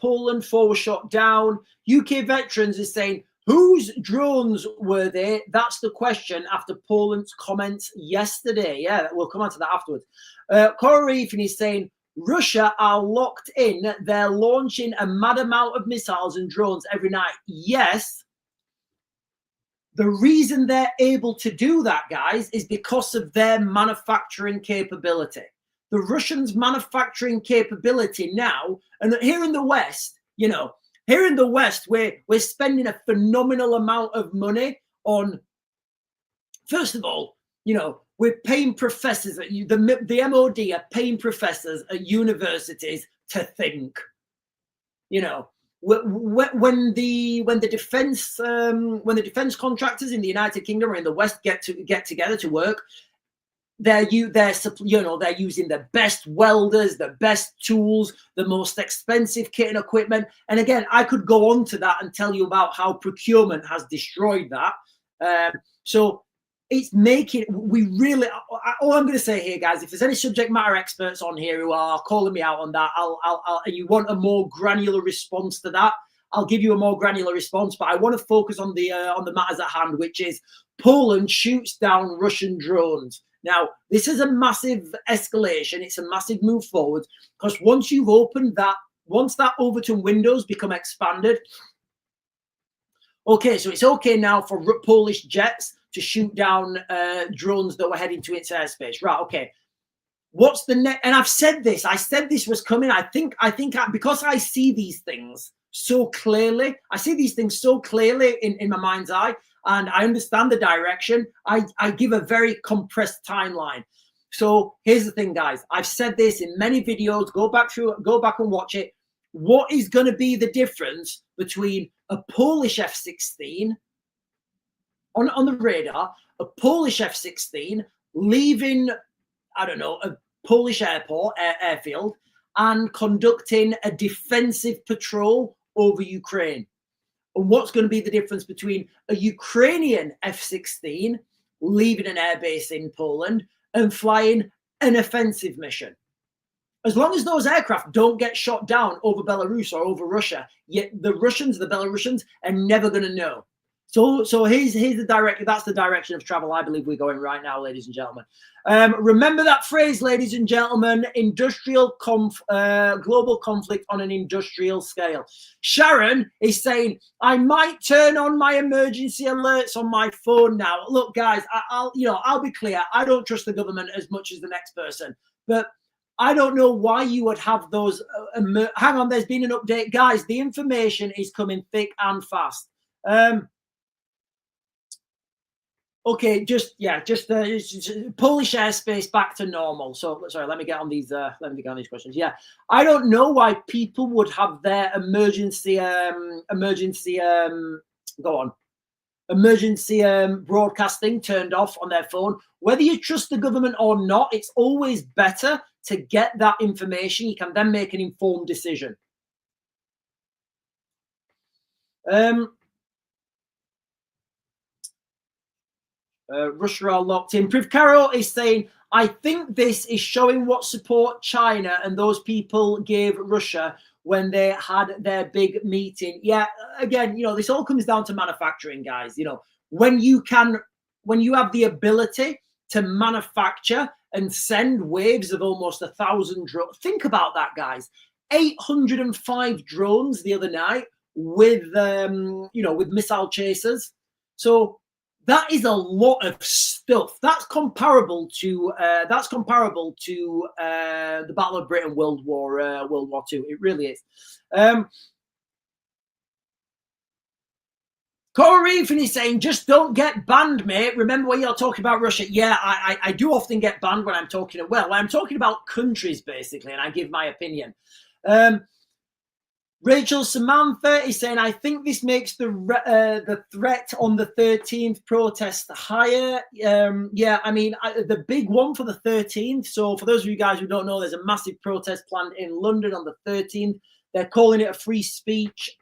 Poland, 4 were shot down. UK Veterans is saying, whose drones were they? That's the question after Poland's comments yesterday. Yeah, we'll come on to that afterwards. Corey Reefin is saying, Russia are locked in. They're launching a mad amount of missiles and drones every night. Yes. The reason they're able to do that, guys, is because of their manufacturing capability. The Russians' manufacturing capability now, and here in the West, you know, here in the West, we're spending a phenomenal amount of money on, first of all, you know, we're paying professors at the MOD are paying professors at universities to think. You know, when the defense contractors in the United Kingdom or in the West get together to work, they're using the best welders, the best tools, the most expensive kit and equipment. And again, I could go on to that and tell you about how procurement has destroyed that. So it's making, all I'm going to say here, guys, if there's any subject matter experts on here who are calling me out on that, and you want a more granular response to that, I'll give you a more granular response. But I want to focus on the matters at hand, which is Poland shoots down Russian drones. Now, this is a massive escalation. It's a massive move forward because once you've opened that, once that Overton windows become expanded, okay, so it's okay now for Polish jets to shoot down drones that were heading to its airspace. Right, okay. What's the next? And I've said this. I said this was coming. I think because I see these things so clearly. I see these things so clearly in my mind's eye, and I understand the direction. I give a very compressed timeline. So here's the thing, guys. I've said this in many videos. Go back and watch it. what is going to be the difference between a Polish F-16 on the radar, a Polish F-16 leaving, I don't know, a Polish airfield, and conducting a defensive patrol over Ukraine? And what's going to be the difference between a Ukrainian F-16 leaving an airbase in Poland and flying an offensive mission? As long as those aircraft don't get shot down over Belarus or over Russia, yet the Belarusians are never going to know. So here's the direction. That's the direction of travel I believe we're going right now, ladies and gentlemen. Remember that phrase, ladies and gentlemen: global conflict on an industrial scale. Sharon is saying, I might turn on my emergency alerts on my phone now. Look, guys, I'll be clear. I don't trust the government as much as the next person, but I don't know why you would have those. Hang on, there's been an update, guys. The information is coming thick and fast. Okay, just Polish airspace back to normal. So sorry, let me get on these. Let me get on these questions. Yeah, I don't know why people would have their emergency broadcasting turned off on their phone. Whether you trust the government or not, it's always better to get that information. You can then make an informed decision. Russia are locked in. Priv Caro is saying, I think this is showing what support China and those people gave Russia when they had their big meeting. Yeah, again, this all comes down to manufacturing, guys. When you have the ability to manufacture and send waves of almost 1,000 drones. Think about that, guys. 805 drones the other night with missile chasers. So that is a lot of stuff. That's comparable to the Battle of Britain, World War II. It really is. Corey Reefin is saying, just don't get banned, mate. Remember when you're talking about Russia? Yeah, I do often get banned when I'm talking about countries, basically, and I give my opinion. Rachel Samantha is saying, I think this makes the threat on the 13th protest higher. Yeah, I mean, the big one for the 13th. So for those of you guys who don't know, there's a massive protest planned in London on the 13th. They're calling it a free speech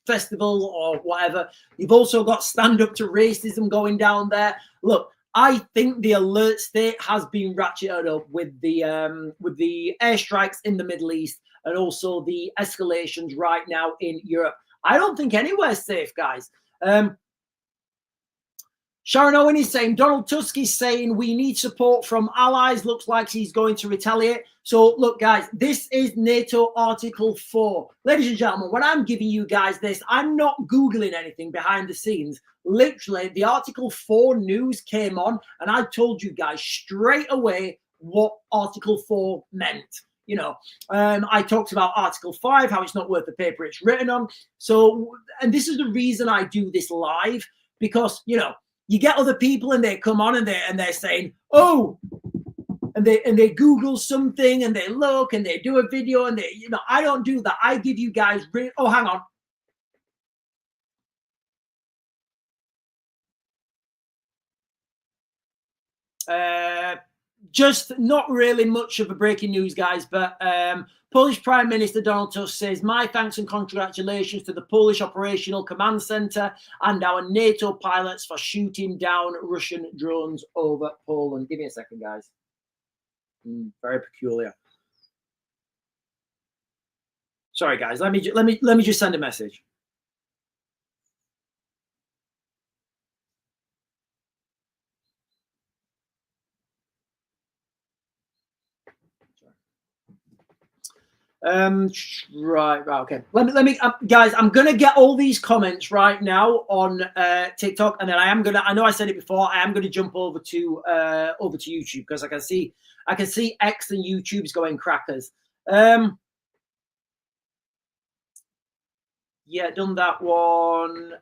festival or whatever. You've also got Stand Up to Racism going down there. Look, I think the alert state has been ratcheted up with the airstrikes in the Middle East and also the escalations right now in Europe. I don't think anywhere's safe, guys. Sharon Owen is saying, Donald Tusk is saying we need support from allies. Looks like he's going to retaliate. So, look, guys, this is NATO Article 4. Ladies and gentlemen, when I'm giving you guys this, I'm not Googling anything behind the scenes. Literally, the Article 4 news came on, and I told you guys straight away what Article 4 meant. I talked about Article 5, how it's not worth the paper it's written on. So, and this is the reason I do this live, because, you get other people and they come on and they're saying, oh, and they Google something and they look and they do a video and I don't do that. I give you guys oh, hang on. Just not really much of a breaking news, guys, but Polish Prime Minister Donald Tusk says, my thanks and congratulations to the Polish Operational Command Center and our NATO pilots for shooting down Russian drones over Poland. Give me a second, guys. Very peculiar. Sorry, guys. Let me just send a message. Right, okay. Let me guys, I'm gonna get all these comments right now on TikTok, and then I know I said it before, I am gonna jump over to YouTube, because I can see X and YouTube's going crackers. Yeah, done that one.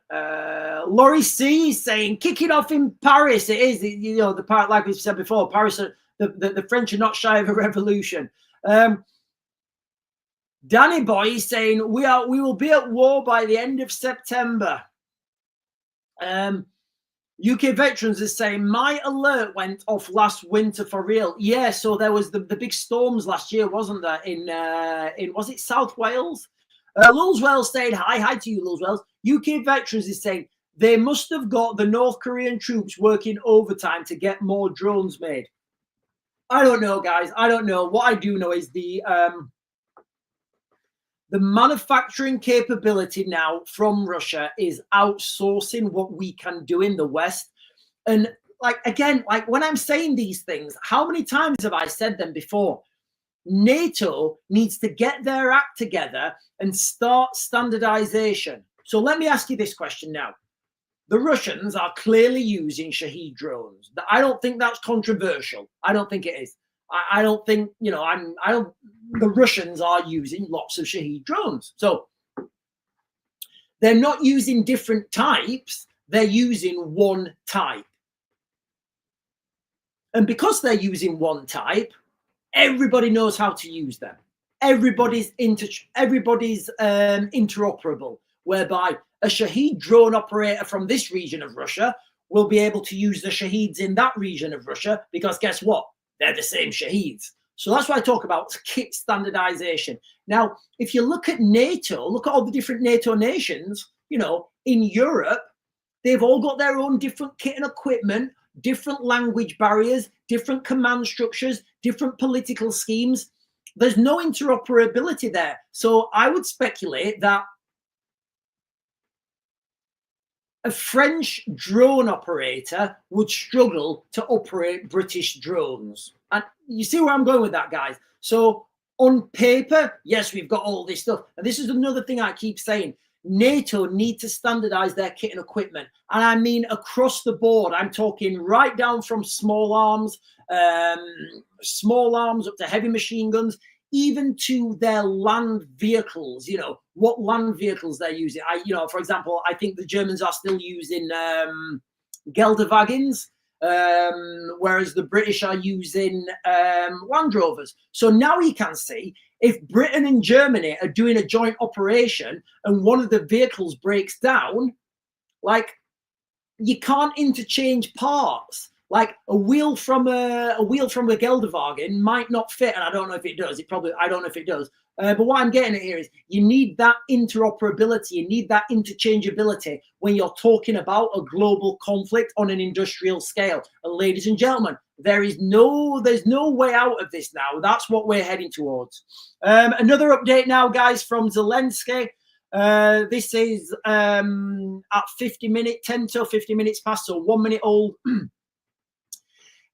Laurie C is saying, kicking off in Paris. It is, the part, like we said before, Paris, the French are not shy of a revolution. Danny Boy is saying we will be at war by the end of September. UK Veterans is saying my alert went off last winter for real. Yeah, so there was the big storms last year, wasn't there? In was it South Wales? Lulswell saying hi to you, Lulswell. UK Veterans is saying they must have got the North Korean troops working overtime to get more drones made. I don't know, guys. I don't know. What I do know is the manufacturing capability now from Russia is outsourcing what we can do in the West. And like, again, like when I'm saying these things, how many times have I said them before? NATO needs to get their act together and start standardization. So let me ask you this question now. The Russians are clearly using Shahed drones. I don't think that's controversial. I don't think it is. I don't think, you know, the Russians are using lots of Shahed drones. So they're not using different types. They're using one type. And because they're using one type, everybody knows how to use them. Everybody's interoperable, whereby a Shahed drone operator from this region of Russia will be able to use the Shaheds in that region of Russia, because guess what? They're the same Shaheds. So that's why I talk about kit standardization. Now, if you look at NATO, look at all the different NATO nations, you know, in Europe, they've all got their own different kit and equipment, different language barriers, different command structures, different political schemes. There's no interoperability there. So I would speculate that a French drone operator would struggle to operate British drones. And you see where I'm going with that, guys? So on paper, yes, we've got all this stuff. And this is another thing I keep saying. NATO need to standardize their kit and equipment. And I mean across the board. I'm talking right down from small arms up to heavy machine guns, even to their land vehicles, you know, what land vehicles they're using. For example, I think the Germans are still using Gelderwagens, whereas the British are using Land Rovers. So now you can see if Britain and Germany are doing a joint operation and one of the vehicles breaks down, like, you can't interchange parts. Like a wheel from a Gelderwagen might not fit, and I don't know if it does. I don't know if it does. But what I'm getting at here is you need that interoperability. You need that interchangeability when you're talking about a global conflict on an industrial scale. And ladies and gentlemen, there's no way out of this now. That's what we're heading towards. Another update now, guys, from Zelensky. This is at 10 till 50 minutes past, so 1 minute old.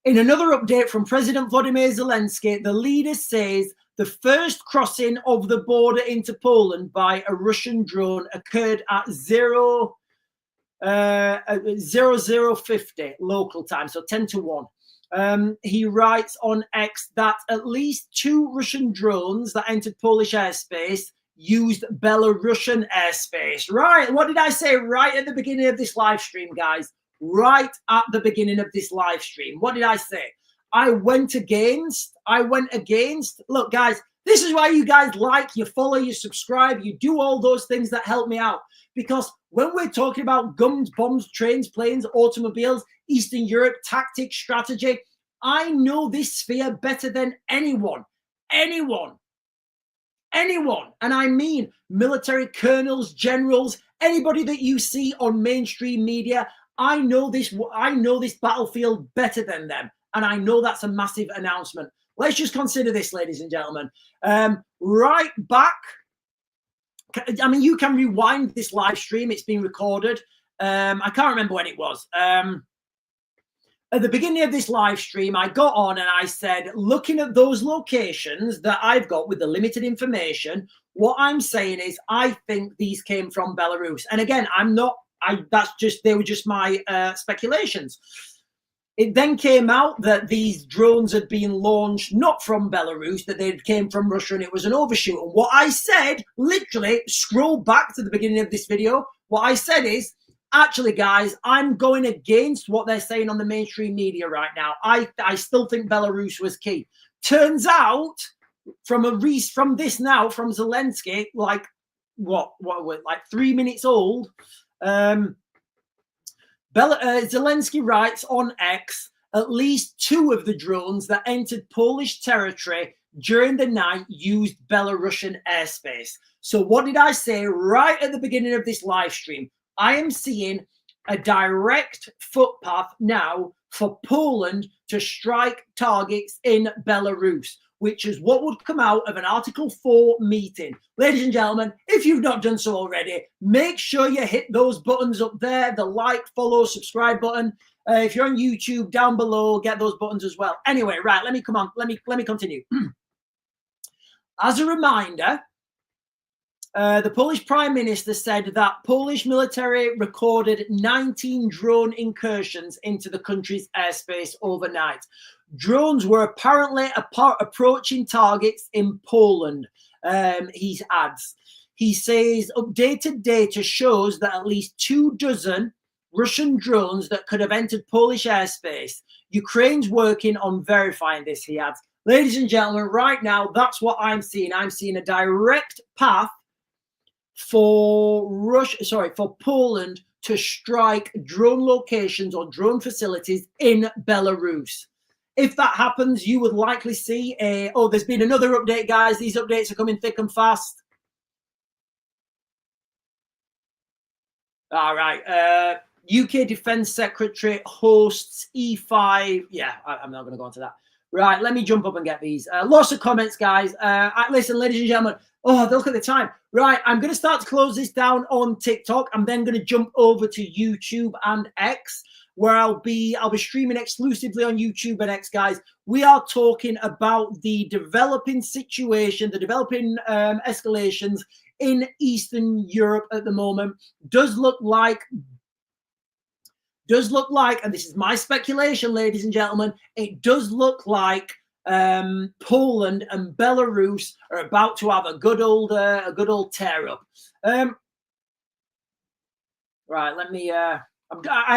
In another update from President Volodymyr Zelensky, the leader says the first crossing of the border into Poland by a Russian drone occurred at 0050 local time, so 10 to 1. He writes on X that at least 2 Russian drones that entered Polish airspace used Belarusian airspace. Right, what did I say right at the beginning of this live stream, guys? Right at the beginning of this live stream. What did I say? I went against. Look, guys, this is why you guys like, you follow, you subscribe, you do all those things that help me out. Because when we're talking about guns, bombs, trains, planes, automobiles, Eastern Europe, tactics, strategy, I know this sphere better than anyone. Anyone. And I mean military colonels, generals, anybody that you see on mainstream media. I know this battlefield better than them. And I know that's a massive announcement. Let's just consider this, ladies and gentlemen. Right back. I mean, you can rewind this live stream. It's been recorded. I can't remember when it was. At the beginning of this live stream, I got on and I said, looking at those locations that I've got with the limited information, what I'm saying is I think these came from Belarus. And again, they were just my speculations. It then came out that these drones had been launched not from Belarus, that they came from Russia, and it was an overshoot. And what I said, literally, scroll back to the beginning of this video, what I said is, actually, guys, I'm going against what they're saying on the mainstream media right now. I still think Belarus was key. Turns out, from this now from Zelensky, like what like 3 minutes old. Zelensky writes on X, at least 2 of the drones that entered Polish territory during the night used Belarusian airspace. So what did I say right at the beginning of this live stream? I am seeing a direct footpath now for Poland to strike targets in Belarus, which is what would come out of an Article 4 meeting. Ladies and gentlemen, if you've not done so already, make sure you hit those buttons up there, the like, follow, subscribe button. If you're on YouTube, down below, get those buttons as well. Anyway, right, let me continue. As a reminder, the Polish Prime Minister said that Polish military recorded 19 drone incursions into the country's airspace overnight. Drones were apparently approaching targets in Poland, he adds. He says updated data shows that at least 24 Russian drones that could have entered Polish airspace. Ukraine's working on verifying this, he adds. Ladies and gentlemen, right now, that's what I'm seeing. I'm seeing a direct path for Poland to strike drone locations or drone facilities in Belarus. If that happens, you would likely see there's been another update, guys. These updates are coming thick and fast. All right. UK Defence Secretary hosts E5. Yeah, I'm not going to go into that. Right, let me jump up and get these. Lots of comments, guys. Listen, ladies and gentlemen. Oh, look at the time. Right, I'm going to start to close this down on TikTok. I'm then going to jump over to YouTube and X, where I'll be streaming exclusively on YouTube and X, guys. We are talking about the developing situation, the developing escalations in Eastern Europe at the moment. Does look like, and this is my speculation, ladies and gentlemen, it does look like Poland and Belarus are about to have a good old tear up. Right, let me. I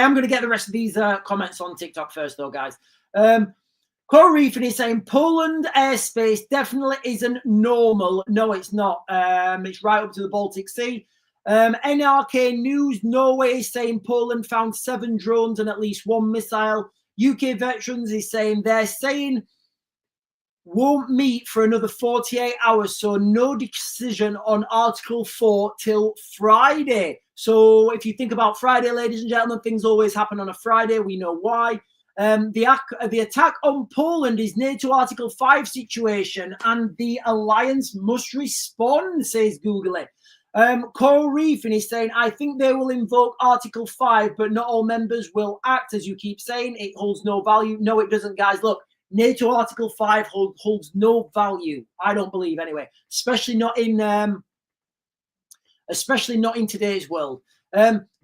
am going to get the rest of these comments on TikTok first, though, guys. Corey Reefin is saying Poland airspace definitely isn't normal. No, it's not. It's right up to the Baltic Sea. NRK News Norway is saying Poland found 7 drones and at least 1 missile. UK Veterans is saying they're saying won't meet for another 48 hours, so no decision on Article 4 till Friday. So if you think about Friday, ladies and gentlemen, things always happen on a Friday. We know why. The attack on Poland is NATO Article 5 situation, and the alliance must respond, says Googly. Coral Reefin is saying, I think they will invoke Article 5, but not all members will act, as you keep saying. It holds no value. No, it doesn't, guys. Look, NATO Article 5 holds no value. I don't believe, anyway, especially not in today's world.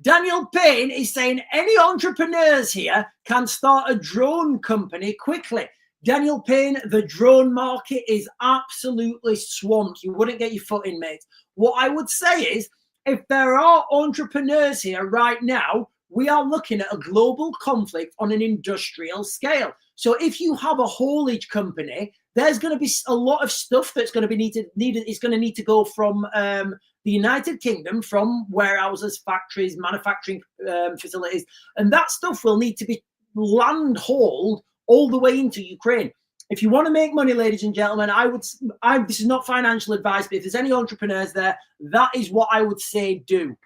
Daniel Payne is saying any entrepreneurs here can start a drone company quickly. Daniel Payne, the drone market is absolutely swamped. You wouldn't get your foot in, mate. What I would say is, if there are entrepreneurs here right now, we are looking at a global conflict on an industrial scale. So if you have a haulage company, there's going to be a lot of stuff that's going to be needed. It's going to need to go from the United Kingdom, from warehouses, factories, manufacturing facilities, and that stuff will need to be land hauled all the way into Ukraine. If you want to make money, ladies and gentlemen, this is not financial advice, but if there's any entrepreneurs there, that is what I would say do.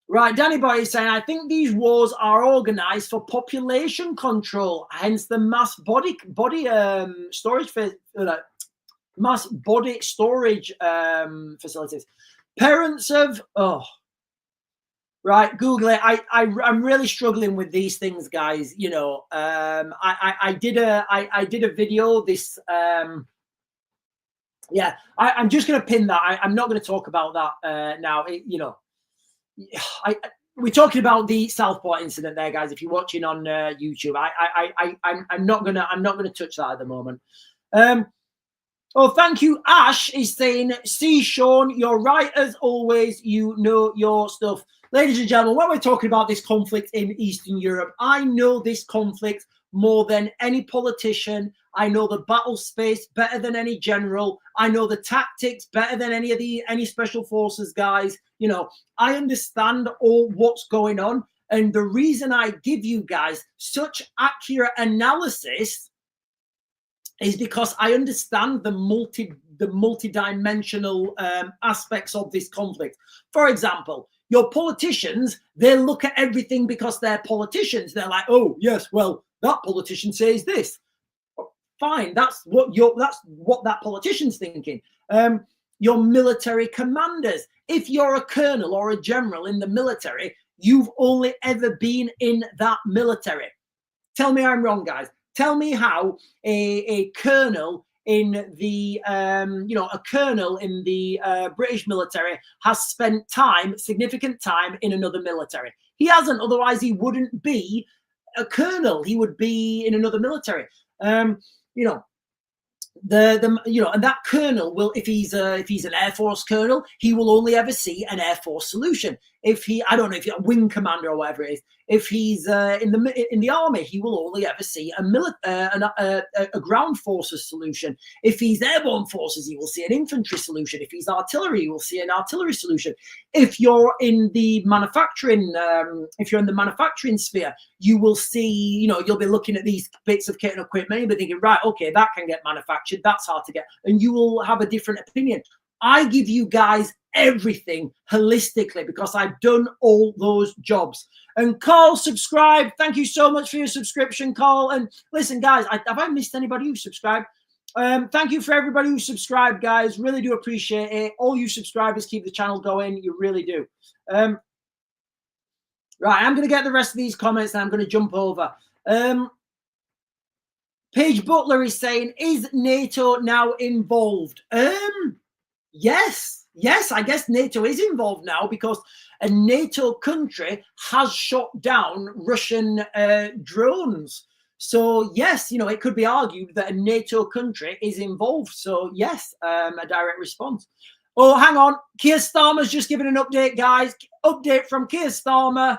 Right, Danny Boy is saying, I think these wars are organized for population control, hence the mass body storage facilities. Parents of right, Google it. I'm really struggling with these things, guys. You know, I did a video. This yeah, I'm just gonna pin that. I'm not gonna talk about that now. We're talking about the Southport incident there, guys. If you're watching on YouTube, I'm not gonna touch that at the moment. Oh, thank you. Ash is saying, see, Sean, you're right as always. You know your stuff. Ladies and gentlemen, when we're talking about this conflict in Eastern Europe, I know this conflict more than any politician. I know the battle space better than any general. I know the tactics better than any special forces guys. You know, I understand all what's going on. And the reason I give you guys such accurate analysis is because I understand the multi-dimensional aspects of this conflict. For example, your politicians, they look at everything because they're politicians. They're like, oh yes, well, that politician says this. Fine, that's what that politician's thinking. Your military commanders, if you're a colonel or a general in the military, you've only ever been in that military. Tell me I'm wrong, guys. Tell me how a colonel in the British military has spent significant time in another military. He hasn't, otherwise he wouldn't be a colonel. He would be in another military. And that colonel will, if he's an Air Force colonel, he will only ever see an Air Force solution. If I don't know if he's a wing commander or whatever it is. If he's in the army, he will only ever see a ground forces solution. If he's airborne forces, he will see an infantry solution. If he's artillery, he will see an artillery solution. If you're in the manufacturing, sphere, you will see, you'll be looking at these bits of kit and equipment. You'll be thinking, right, okay, that can get manufactured. That's hard to get, and you will have a different opinion. I give you guys everything holistically because I've done all those jobs. And Carl, subscribe. Thank you so much for your subscription, Carl. And listen, guys, have I missed anybody who subscribed? Thank you for everybody who subscribed, guys. Really do appreciate it. All you subscribers keep the channel going. You really do. Right, I'm going to get the rest of these comments and I'm going to jump over. Paige Butler is saying, is NATO now involved? Yes, I guess NATO is involved now because a NATO country has shot down Russian drones. So yes, it could be argued that a NATO country is involved. So yes, a direct response. Oh, hang on. Keir Starmer's just given an update, guys. Update from Keir Starmer.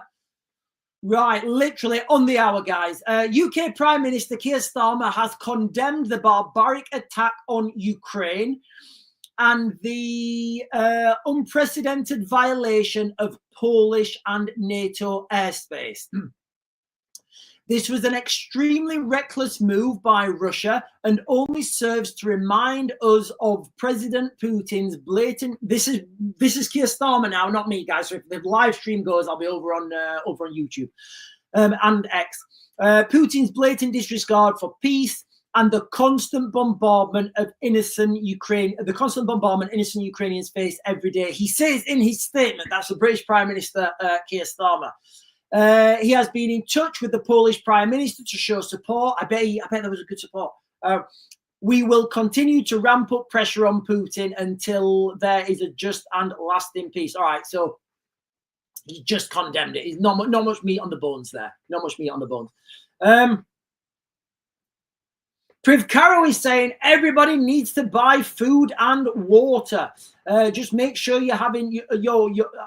Right, literally on the hour, guys. UK Prime Minister Keir Starmer has condemned the barbaric attack on Ukraine and the unprecedented violation of Polish and NATO airspace. This was an extremely reckless move by Russia and only serves to remind us of President Putin's blatant. This is Keir Starmer now, not me, guys. So if the live stream goes, I'll be over on YouTube and X. Putin's blatant disregard for peace and the constant bombardment of innocent Ukrainians face every day. He says in his statement, that's the British Prime Minister Keir Starmer. He has been in touch with the Polish Prime Minister to show support. I bet there was a good support. We will continue to ramp up pressure on Putin until there is a just and lasting peace. All right, so he just condemned it. He's not much meat on the bones there. Not much meat on the bones. Priv Caro is saying everybody needs to buy food and water. Just make sure you're having you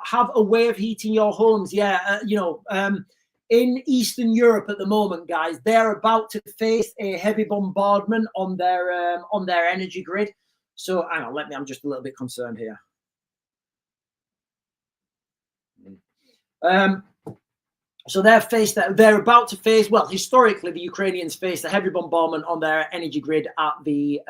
have a way of heating your homes. Yeah, in Eastern Europe at the moment, guys, they're about to face a heavy bombardment on their energy grid. So hang on, I'm just a little bit concerned here. So they're about to face, well, historically, the Ukrainians faced a heavy bombardment on their energy grid at the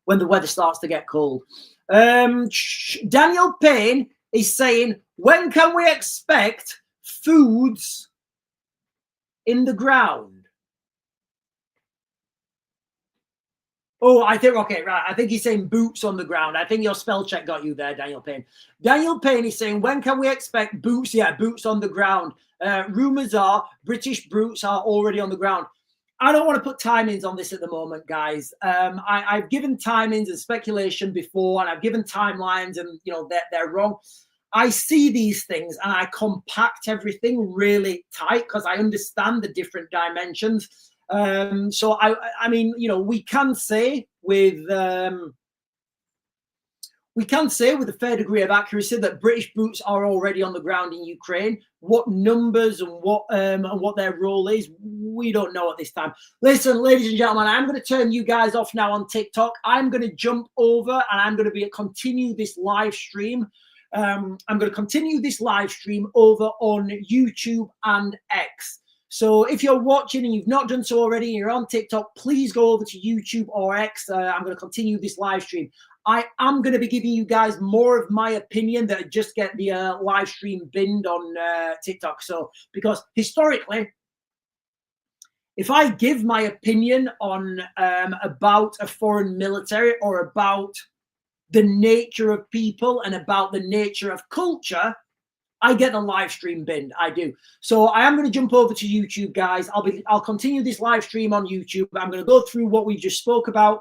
when the weather starts to get cold. Daniel Payne is saying, when can we expect foods in the ground? Oh, I think he's saying boots on the ground. I think your spell check got you there, Daniel Payne. Daniel Payne is saying, when can we expect boots? Yeah, boots on the ground. Rumors are British boots are already on the ground. I don't want to put timings on this at the moment, guys. I've given timings and speculation before, and I've given timelines, and they're wrong. I see these things and I compact everything really tight because I understand the different dimensions. So I mean, we can say with we can say with a fair degree of accuracy that British boots are already on the ground in Ukraine. What numbers and what their role is, we don't know at this time. Listen, ladies and gentlemen, I'm going to turn you guys off now on TikTok. I'm going to jump over and I'm going to continue this live stream. I'm going to continue this live stream over on YouTube and X. So if you're watching and you've not done so already, and you're on TikTok, please go over to YouTube or X. I'm going to continue this live stream. I am going to be giving you guys more of my opinion that just get the live stream binned on TikTok. So because historically, if I give my opinion on about a foreign military or about the nature of people and about the nature of culture, I get the live stream binned. I do. So I am going to jump over to YouTube, guys. I'll continue this live stream on YouTube. I'm going to go through what we just spoke about.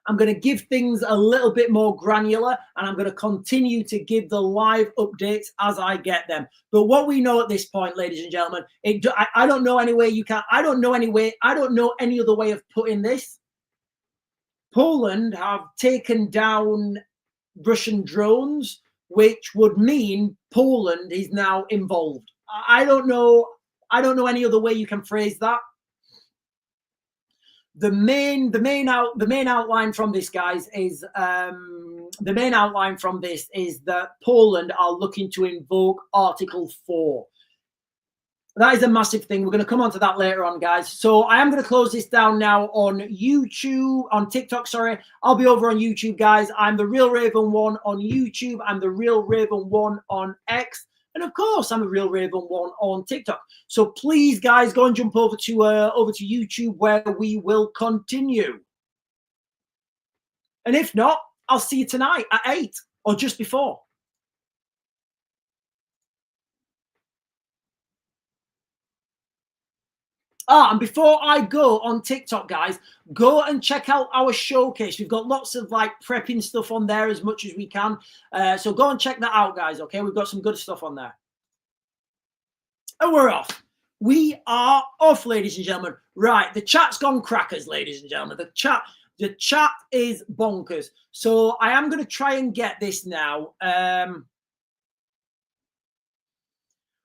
I'm going to give things a little bit more granular, and I'm going to continue to give the live updates as I get them. But what we know at this point, ladies and gentlemen, I don't know any way you can. I don't know any other way of putting this. Poland have taken down Russian drones, which would mean Poland is now involved. I don't know any other way you can phrase that. The main outline from this, guys, is that Poland are looking to invoke Article 4. That is a massive thing. We're going to come on to that later on, guys. So I am going to close this down now on YouTube, on TikTok, sorry. I'll be over on YouTube, guys. I'm the Real Raven 1 on YouTube. I'm the Real Raven 1 on X. And of course, I'm a Real Raven 1 on TikTok. So please, guys, go and jump over to YouTube where we will continue. And if not, I'll see you tonight at 8 or just before. And before I go on TikTok, guys, go and check out our showcase. We've got lots of like prepping stuff on there as much as we can. So go and check that out, guys. Okay, we've got some good stuff on there. And we're off. We are off, ladies and gentlemen. Right, the chat's gone crackers, ladies and gentlemen. The chat is bonkers. So I am going to try and get this now.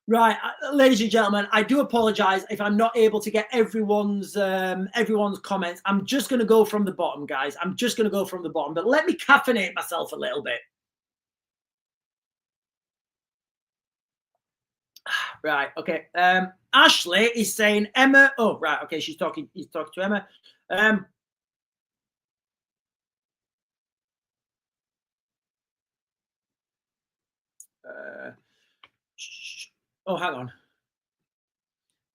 Right, ladies and gentlemen, I do apologize if I'm not able to get everyone's comments. I'm just going to go from the bottom, guys. I'm just going to go from the bottom, but let me caffeinate myself a little bit. Right, okay. Ashley is saying Emma. Oh, right, okay. He's talking to Emma. Oh, hang on.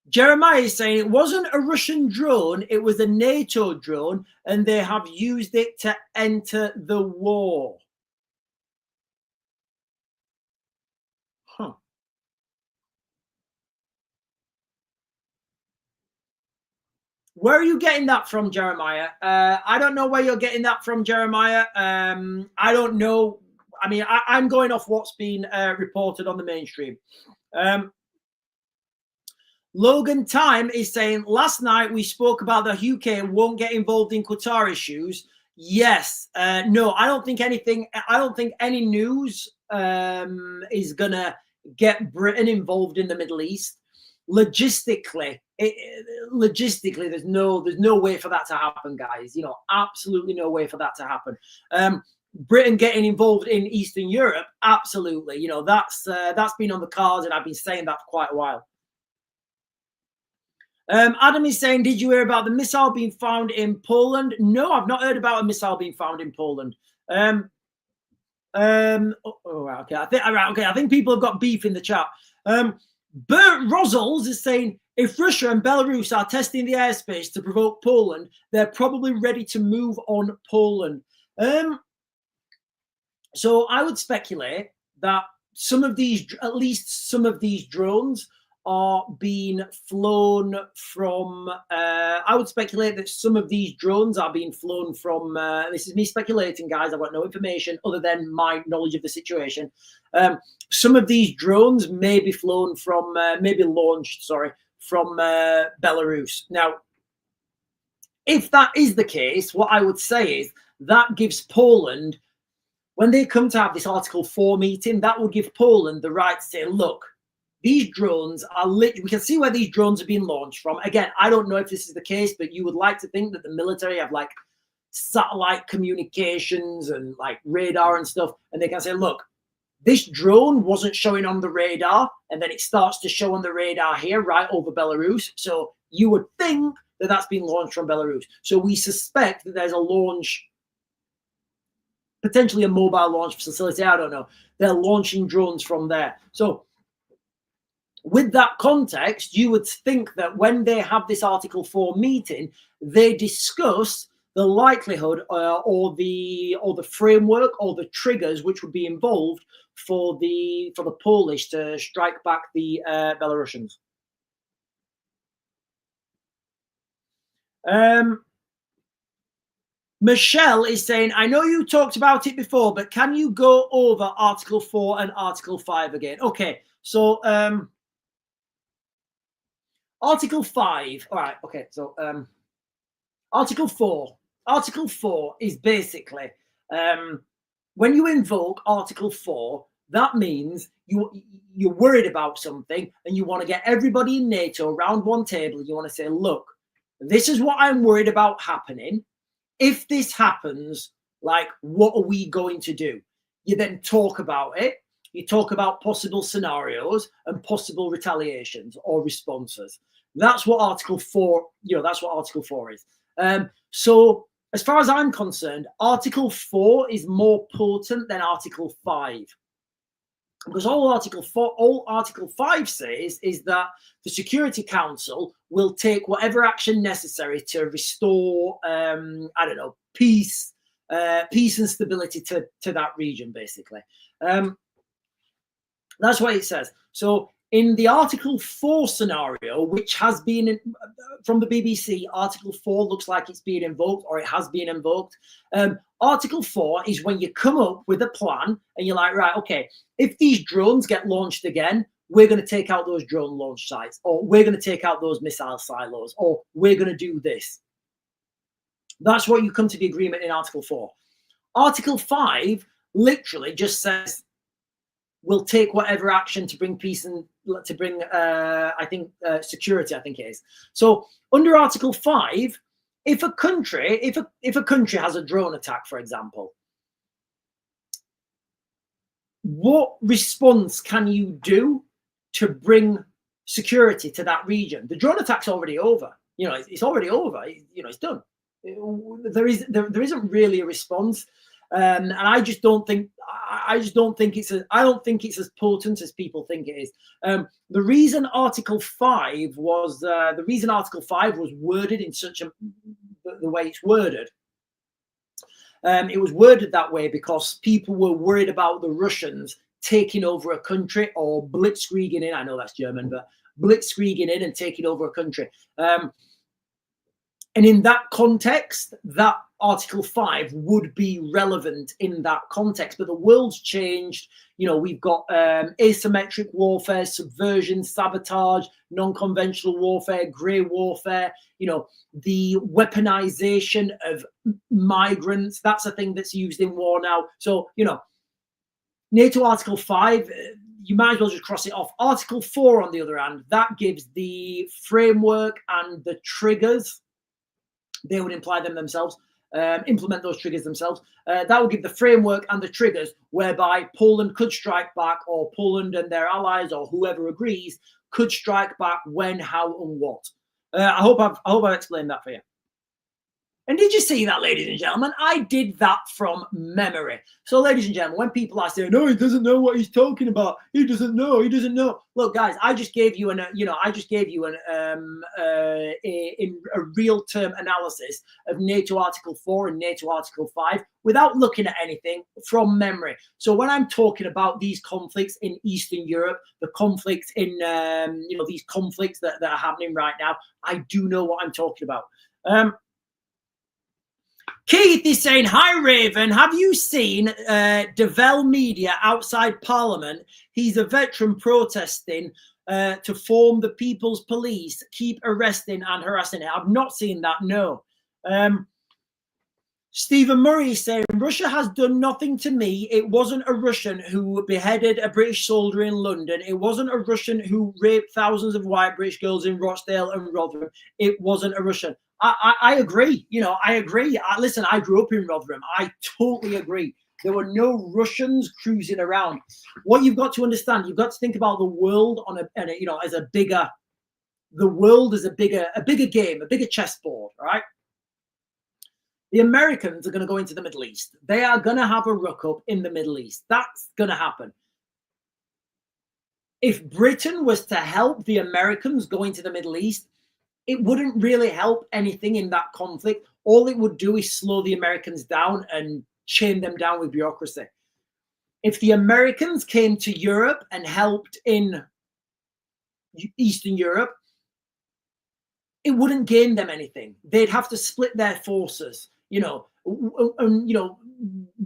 Jeremiah is saying it wasn't a Russian drone, it was a NATO drone, and they have used it to enter the war. Huh. Where are you getting that from, Jeremiah? I don't know where you're getting that from, Jeremiah. I don't know. I mean, I'm going off what's been reported on the mainstream. Logan Time is saying, last night we spoke about the UK won't get involved in Qatar issues. Yes. No, I don't think anything. I don't think any news is going to get Britain involved in the Middle East. Logistically, there's no way for that to happen, guys. You know, absolutely no way for that to happen. Britain getting involved in Eastern Europe, absolutely. You know, that's been on the cards, and I've been saying that for quite a while. Adam is saying, did you hear about the missile being found in Poland? No, I've not heard about a missile being found in Poland. Okay. I think people have got beef in the chat. Bert Rosals is saying, if Russia and Belarus are testing the airspace to provoke Poland, they're probably ready to move on Poland. So I would speculate that at least some of these drones are being flown from, I would speculate that some of these drones are being flown from, this is me speculating, guys, I've got no information other than my knowledge of the situation. Some of these drones may be flown from, launched from Belarus. Now, if that is the case, what I would say is that gives Poland when they come to have this Article 4 meeting, that would give Poland the right to say, look, these drones are we can see where these drones are being launched from. Again, I don't know if this is the case, but you would like to think that the military have like satellite communications and like radar and stuff, and they can say, look, this drone wasn't showing on the radar, and then it starts to show on the radar here, right over Belarus. So you would think that that's being launched from Belarus. So we suspect that there's a launch, potentially a mobile launch facility. I don't know. They're launching drones from there. So with that context, you would think that when they have this Article 4 meeting, they discuss the likelihood or the framework or the triggers which would be involved for the Polish to strike back the Belarusians. Michelle is saying, I know you talked about it before, but can you go over Article 4 and Article 5 again? Okay, so Article 5. All right, okay, so Article 4. Article 4 is basically when you invoke Article 4, that means you're worried about something and you want to get everybody in NATO around one table. You want to say, look, this is what I'm worried about happening. If this happens, like, what are we going to do? You then talk about it. You talk about possible scenarios and possible retaliations or responses. That's what Article 4, that's what Article 4 is. So as far as I'm concerned, Article 4 is more potent than Article 5. Because all Article 5 says is that the Security Council will take whatever action necessary to restore, peace and stability to that region, basically. That's what it says. So in the Article 4 scenario, which has been from the BBC, Article 4 looks like it's being invoked, or it has been invoked. Article 4 is when you come up with a plan and you're like, right, okay, if these drones get launched again, we're going to take out those drone launch sites, or we're going to take out those missile silos, or we're going to do this. That's what you come to the agreement in Article 4. Article 5 literally just says, we'll take whatever action to bring peace and to bring, security, I think it is. So under Article 5, if a country has a drone attack, for example, what response can you do to bring security to that region? The drone attack's already over. It's already over. It's done. There isn't really a response, and I don't think it's as potent as people think it is. The reason Article 5 was worded in such the way it's worded. It was worded that way because people were worried about the Russians taking over a country or blitzkrieging in. I know that's German, but blitzkrieging in and taking over a country. And in that context, that Article 5 would be relevant in that context. But the world's changed. We've got asymmetric warfare, subversion, sabotage, non-conventional warfare, grey warfare, the weaponization of migrants. That's a thing that's used in war now. So, NATO Article 5, you might as well just cross it off. Article 4, on the other hand, that gives the framework and the triggers. They would imply them themselves, implement those triggers themselves. That would give the framework and the triggers whereby Poland could strike back, or Poland and their allies, or whoever agrees, could strike back when, how, and what. I hope I've explained that for you. And did you see that, ladies and gentlemen? I did that from memory. So, ladies and gentlemen, when people are saying, "No, he doesn't know what he's talking about. He doesn't know. He doesn't know." Look, guys, I just gave you a real-term analysis of NATO Article 4 and NATO Article 5 without looking at anything, from memory. So, when I'm talking about these conflicts in Eastern Europe, the conflicts in these conflicts that are happening right now, I do know what I'm talking about. Keith is saying, hi, Raven. Have you seen Devel Media outside Parliament? He's a veteran protesting to form the People's Police, keep arresting and harassing it. I've not seen that, no. Stephen Murray is saying, Russia has done nothing to me. It wasn't a Russian who beheaded a British soldier in London. It wasn't a Russian who raped thousands of white British girls in Rochdale and Rotherham. It wasn't a Russian. I agree. You know, I agree. Listen, I grew up in Rotherham. I totally agree. There were no Russians cruising around. What you've got to understand, you've got to think about the world on you know, as a bigger, the world as a bigger game, a bigger chessboard, right? The Americans are going to go into the Middle East. They are going to have a ruck up in the Middle East. That's going to happen. If Britain was to help the Americans go into the Middle East, it wouldn't really help anything in that conflict. All it would do is slow the Americans down and chain them down with bureaucracy. If the Americans came to Europe and helped in Eastern Europe, it wouldn't gain them anything. They'd have to split their forces. You know,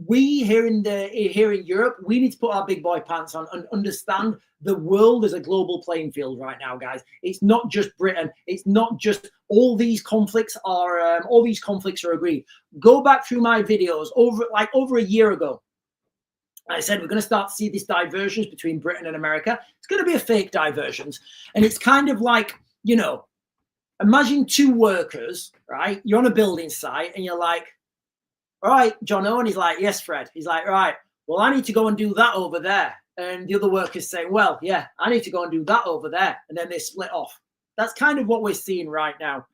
we here in Europe, we need to put our big boy pants on and understand the world is a global playing field right now, guys. It's not just Britain. It's not just all these conflicts are agreed. Go back through my videos over a year ago. I said we're going to start to see this divergence between Britain and America. It's going to be a fake divergence, and it's kind of like, you know, imagine two workers, right? You're on a building site and you're like, all right, Jono. And he's like, yes, Fred. He's like, right, well, I need to go and do that over there. And the other worker's saying, well, yeah, I need to go and do that over there. And then they split off. That's kind of what we're seeing right now.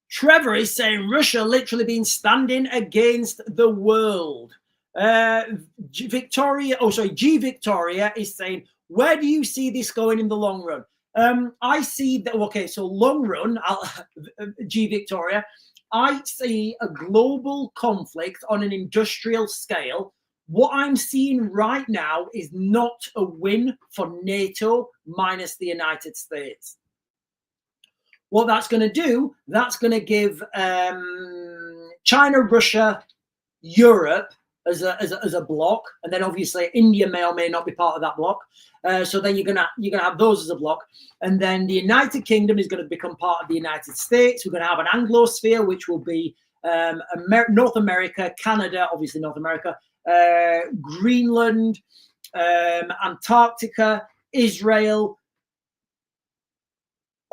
Trevor is saying Russia literally been standing against the world. G Victoria is saying, where do you see this going in the long run? I see that, okay, so long run, G Victoria, I see a global conflict on an industrial scale. What I'm seeing right now is not a win for NATO minus the United States. What that's going to do, that's going to give China, Russia, Europe as a block, and then obviously India may or may not be part of that block. So then you're gonna have those as a block, and then the United Kingdom is going to become part of the United States. We're going to have an Anglosphere, which will be North America, Canada, obviously North America, Greenland, Antarctica, Israel,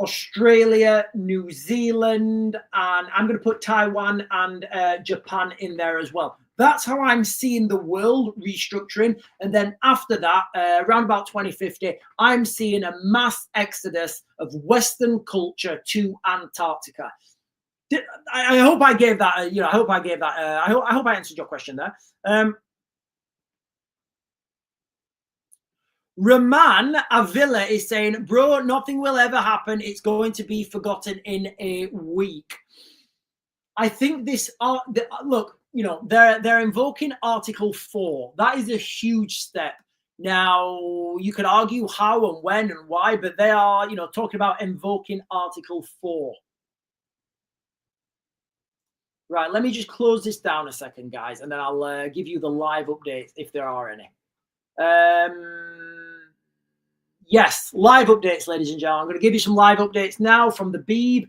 Australia, New Zealand, and I'm going to put Taiwan and Japan in there as well. That's how I'm seeing the world restructuring. And then after that, around about 2050, I'm seeing a mass exodus of Western culture to Antarctica. I hope I gave that, I hope I answered your question there. Raman Avila is saying, bro, nothing will ever happen. It's going to be forgotten in a week. I think this, look, you know, they're invoking Article 4. That is a huge step. Now, you could argue how and when and why, but they are, you know, talking about invoking Article 4. Right, let me just close this down a second, guys, and then I'll give you the live updates if there are any. Yes, live updates, ladies and gentlemen. I'm going to give you some live updates now from the Beeb.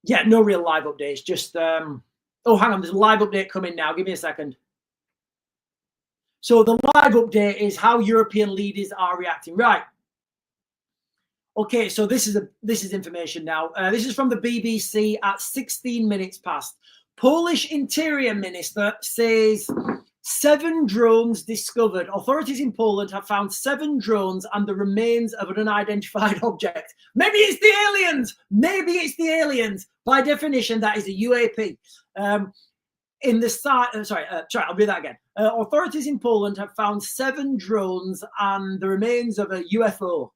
Yeah, no real live updates. Just, oh, hang on. There's a live update coming now. Give me a second. So the live update is how European leaders are reacting. Right. Okay, so this is information now. This is from the BBC at 16 minutes past. Polish Interior Minister says 7 drones discovered. Authorities in Poland have found 7 drones and the remains of an unidentified object. Maybe it's the aliens. Maybe it's the aliens. By definition, that is a UAP. In the site, I'll read that again. Authorities in Poland have found 7 drones and the remains of a UFO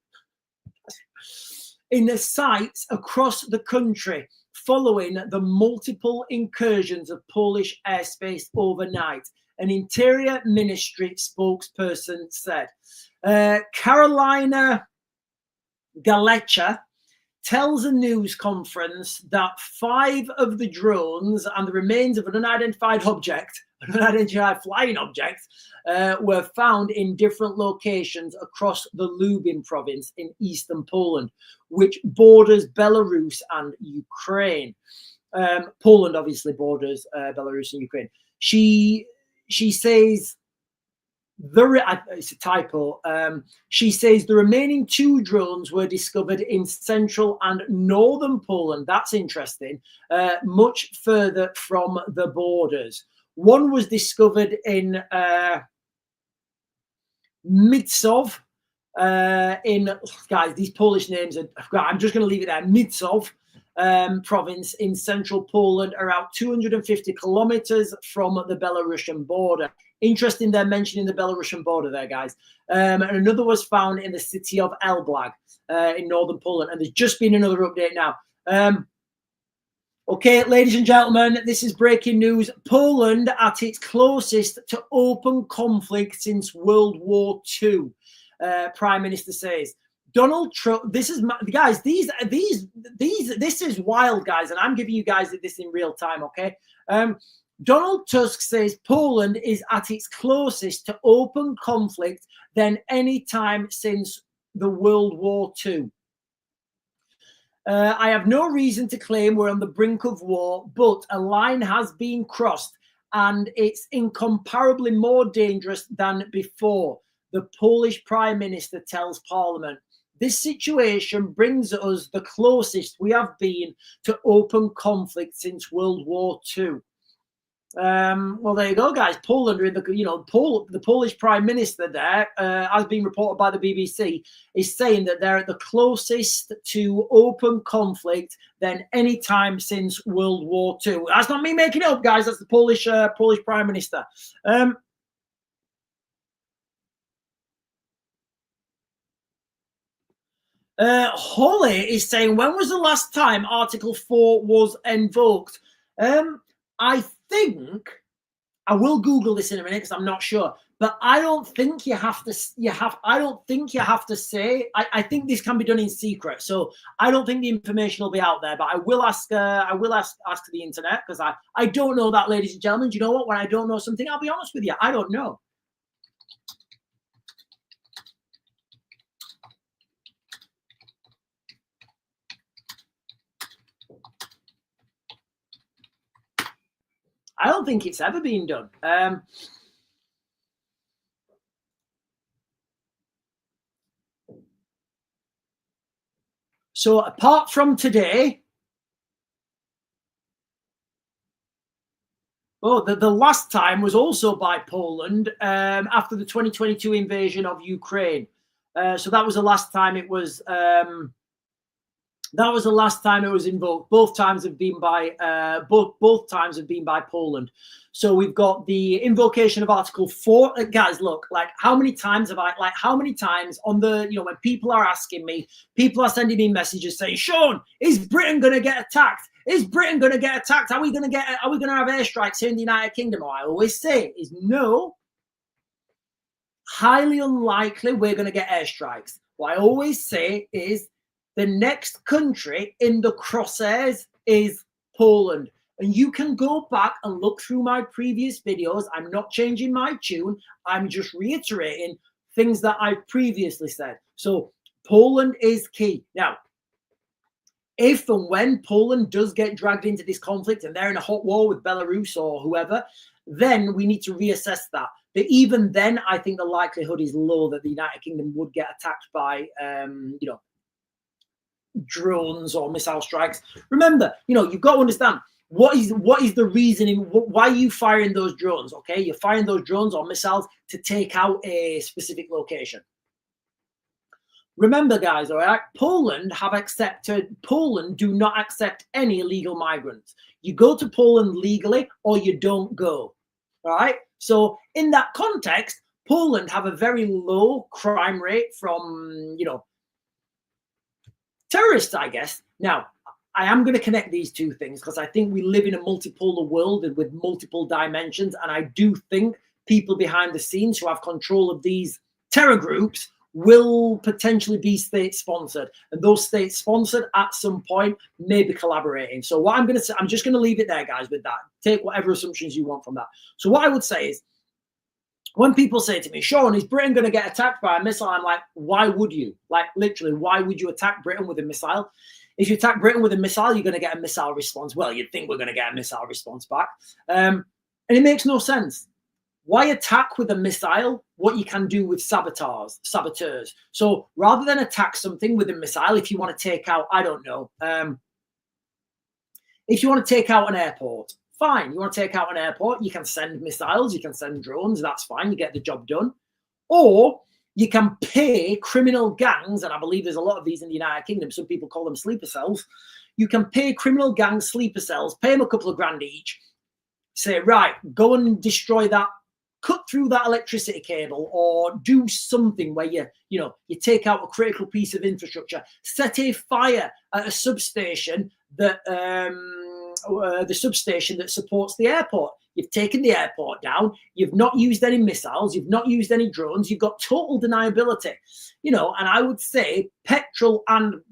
in the sites across the country following the multiple incursions of Polish airspace overnight. An Interior Ministry spokesperson said. Karolina Galecha tells a news conference that 5 of the drones and the remains of an unidentified object, an unidentified flying object, were found in different locations across the Lubin province in eastern Poland, which borders Belarus and Ukraine. Poland obviously borders Belarus and Ukraine. She says it's a typo. She says the remaining 2 drones were discovered in central and northern Poland. That's interesting. Much further from the borders. One was discovered in Midsov. Guys, these Polish names are. I'm just going to leave it there. Midsov province in central Poland, around 250 kilometers from the Belarusian border. Interesting, they're mentioning the Belarusian border there, guys. And another was found in the city of Elblag in northern Poland. And there's just been another update now. Okay, ladies and gentlemen, this is breaking news. Poland at its closest to open conflict since World War II, Prime Minister says. Donald Trump, this is, guys, this is wild, guys, and I'm giving you guys this in real time, okay? Donald Tusk says Poland is at its closest to open conflict than any time since the World War II. I have no reason to claim we're on the brink of war, but a line has been crossed and it's incomparably more dangerous than before, the Polish Prime Minister tells Parliament. This situation brings us the closest we have been to open conflict since World War II. Well, there you go, guys. Poland, the Polish Prime Minister there, has been reported by the BBC, is saying that they're at the closest to open conflict than any time since World War II. That's not me making it up, guys. That's the Polish Prime Minister. Holly is saying, when was the last time Article 4 was invoked? I think I will Google this in a minute because I'm not sure, but I don't think you have to. I don't think you have to say. I think this can be done in secret, so I don't think the information will be out there. But I will ask. I will ask the internet because I don't know that, ladies and gentlemen. Do you know what? When I don't know something, I'll be honest with you. I don't know. I don't think it's ever been done. So apart from today, the last time was also by Poland after the 2022 invasion of Ukraine. So that was the last time it was. That was the last time it was invoked. Both times have been by both times have been by Poland. So we've got the invocation of Article 4. Guys, look, like how many times on the, when people are asking me, people are sending me messages saying, Sean, is Britain going to get attacked? Is Britain going to get attacked? Are we going to have airstrikes here in the United Kingdom? What I always say is no. Highly unlikely we're going to get airstrikes. What I always say is the next country in the crosshairs is Poland. And you can go back and look through my previous videos. I'm not changing my tune. I'm just reiterating things that I've previously said. So Poland is key. Now, if and when Poland does get dragged into this conflict and they're in a hot war with Belarus or whoever, then we need to reassess that. But even then, I think the likelihood is low that the United Kingdom would get attacked by, drones or missile strikes. Remember, you've got to understand what is the reasoning, why are you firing those drones? Okay, you're firing those drones or missiles to take out a specific location. Remember, guys, all right, Poland do not accept any illegal migrants. You go to Poland legally or you don't go. All right, so in that context, Poland have a very low crime rate from terrorists, I guess. Now, I am going to connect these two things because I think we live in a multipolar world and with multiple dimensions. And I do think people behind the scenes who have control of these terror groups will potentially be state-sponsored, and those state-sponsored at some point may be collaborating. So what I'm going to say, I'm just going to leave it there, guys, with that. Take whatever assumptions you want from that. So what I would say is, when people say to me, Sean, is Britain going to get attacked by a missile? I'm like, why would you? Like, literally, why would you attack Britain with a missile? If you attack Britain with a missile, you're going to get a missile response. Well, you'd think we're going to get a missile response back. And it makes no sense. Why attack with a missile what you can do with saboteurs? So rather than attack something with a missile, if you want to take out, I don't know, if you want to take out an airport, fine. You want to take out an airport, you can send missiles, you can send drones, that's fine, you get the job done. Or you can pay criminal gangs, and I believe there's a lot of these in the United Kingdom, some people call them sleeper cells. You can pay criminal gangs sleeper cells, pay them a couple of grand each, say, right, go and destroy that, cut through that electricity cable, or do something where you take out a critical piece of infrastructure, set a fire at a substation that the substation that supports the airport. You've taken the airport down. You've not used any missiles. You've not used any drones. You've got total deniability, and I would say petrol and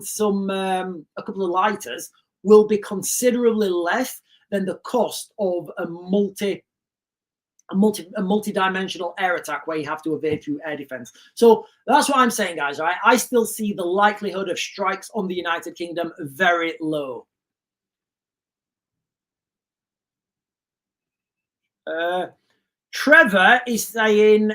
some a couple of lighters will be considerably less than the cost of a multi-dimensional air attack where you have to evade through air defense. So that's what I'm saying, guys. All right, I still see the likelihood of strikes on the United Kingdom very low. Trevor is saying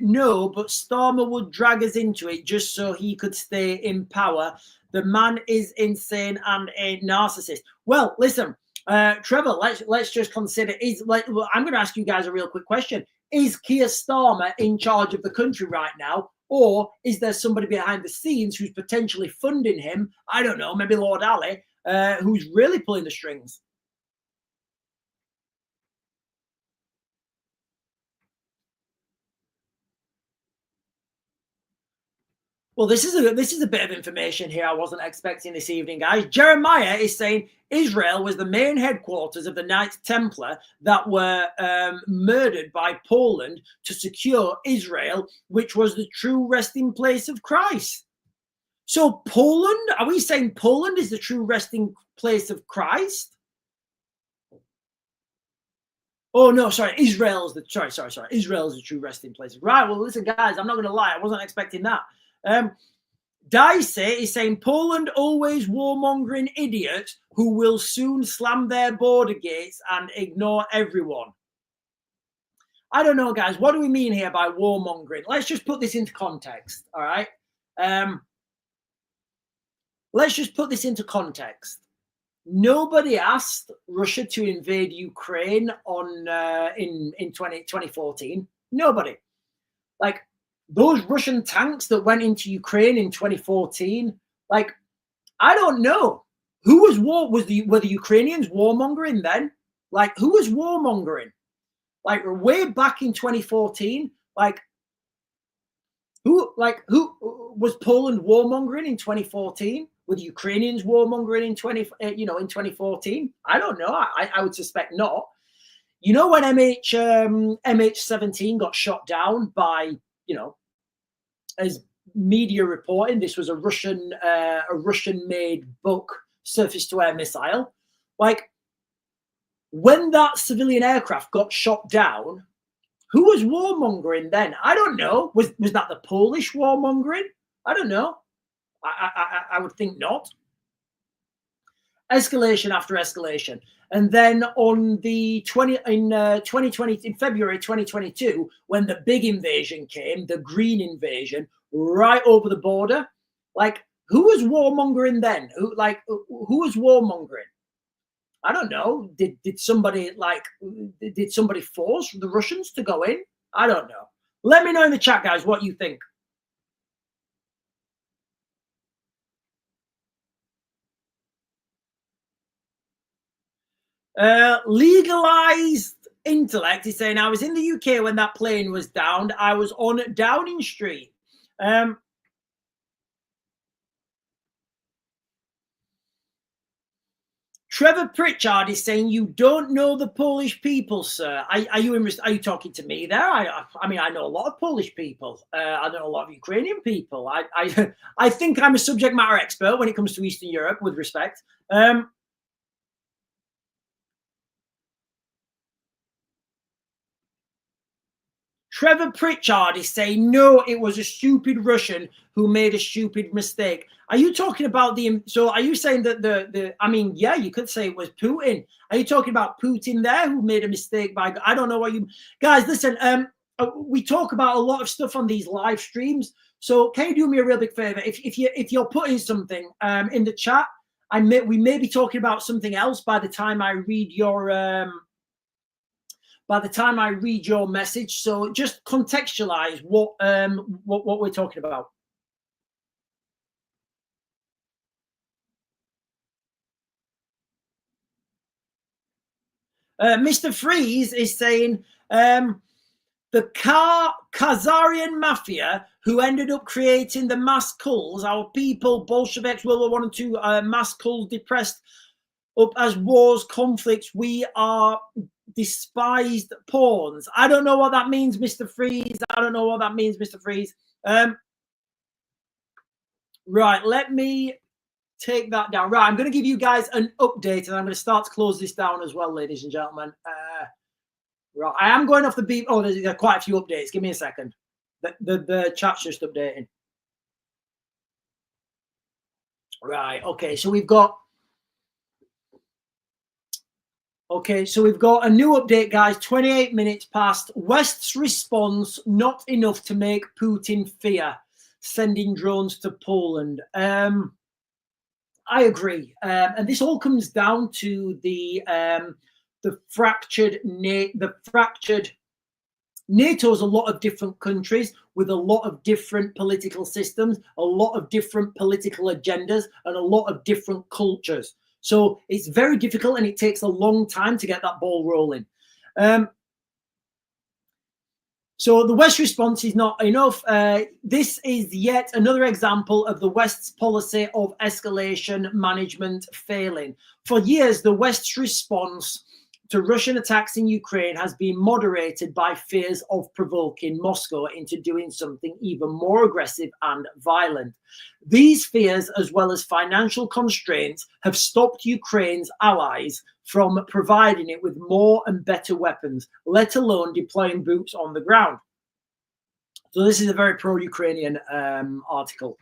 no, but Starmer would drag us into it just so he could stay in power. The man is insane and a narcissist. Well, listen, Trevor, let's just consider, I'm going to ask you guys a real quick question. Is Keir Starmer in charge of the country right now? Or is there somebody behind the scenes who's potentially funding him? I don't know, maybe Lord Ali, who's really pulling the strings? Well, this is a bit of information here I wasn't expecting this evening, guys. Jeremiah is saying Israel was the main headquarters of the Knights Templar that were murdered by Poland to secure Israel, which was the true resting place of Christ. So Poland, are we saying Poland is the true resting place of Christ? Oh, no, sorry. Israel is the true resting place. Right, well, listen, guys, I'm not going to lie. I wasn't expecting that. Dicey is saying Poland always warmongering idiots who will soon slam their border gates and ignore everyone. I don't know, guys. What do we mean here by warmongering? Let's just put this into context, all right? Let's just put this into context. Nobody asked Russia to invade Ukraine in 2014. Nobody. Like, those Russian tanks that went into Ukraine in 2014, like, I don't know who were the Ukrainians warmongering then? Like, who was warmongering? Like, way back in 2014, who was Poland warmongering in 2014? Were the Ukrainians warmongering in 2014? I don't know. I would suspect not. You know, when MH17 got shot down by, as media reporting, this was a Russian-made Buk surface-to-air missile. Like, when that civilian aircraft got shot down, who was warmongering then? I don't know. Was that the Polish warmongering? I don't know. I would think not. Escalation after escalation. And then on in February 2022, when the big invasion came, the green invasion, right over the border, like, who was warmongering then? Who was warmongering? I don't know. Did somebody force the Russians to go in? I don't know. Let me know in the chat, guys, what you think. Legalized intellect is saying, I was in the UK when that plane was downed. I was on Downing Street. Trevor Pritchard is saying you don't know the Polish people, sir. Are you talking to me there? I mean, I know a lot of Polish people. I know a lot of Ukrainian people. I think I'm a subject matter expert when it comes to Eastern Europe, with respect. Trevor Pritchard is saying, no, it was a stupid Russian who made a stupid mistake. Are you talking about so are you saying that I mean, yeah, you could say it was Putin. Are you talking about Putin there who made a mistake by, I don't know what you, guys, listen, we talk about a lot of stuff on these live streams. So can you do me a real big favor? If you're putting something in the chat, we may be talking about something else by the time I read your, message. So just contextualize what we're talking about. Mr. Freeze is saying the Khazarian mafia who ended up creating the mass cults, our people, Bolsheviks, World War One and Two, mass cults depressed up as wars, conflicts. We are despised pawns. I don't know what that means, Mr. Freeze. I don't know what that means, Mr. Freeze. Right, let me take that down. Right, I'm going to give you guys an update, and I'm going to start to close this down as well, ladies and gentlemen. Right, I am going off the beat. Oh, there's quite a few updates. Give me a second. The chat's just updating. Right, okay, so we've got a new update, guys. 28 minutes past. West's response, not enough to make Putin fear. Sending drones to Poland. I agree. And this all comes down to the fractured NATO is a lot of different countries with a lot of different political systems, a lot of different political agendas, and a lot of different cultures. So it's very difficult, and it takes a long time to get that ball rolling. So the West response is not enough. This is yet another example of the West's policy of escalation management failing. For years, the West's response to Russian attacks in Ukraine has been moderated by fears of provoking Moscow into doing something even more aggressive and violent. These fears, as well as financial constraints, have stopped Ukraine's allies from providing it with more and better weapons, let alone deploying boots on the ground. So this is a very pro-Ukrainian article.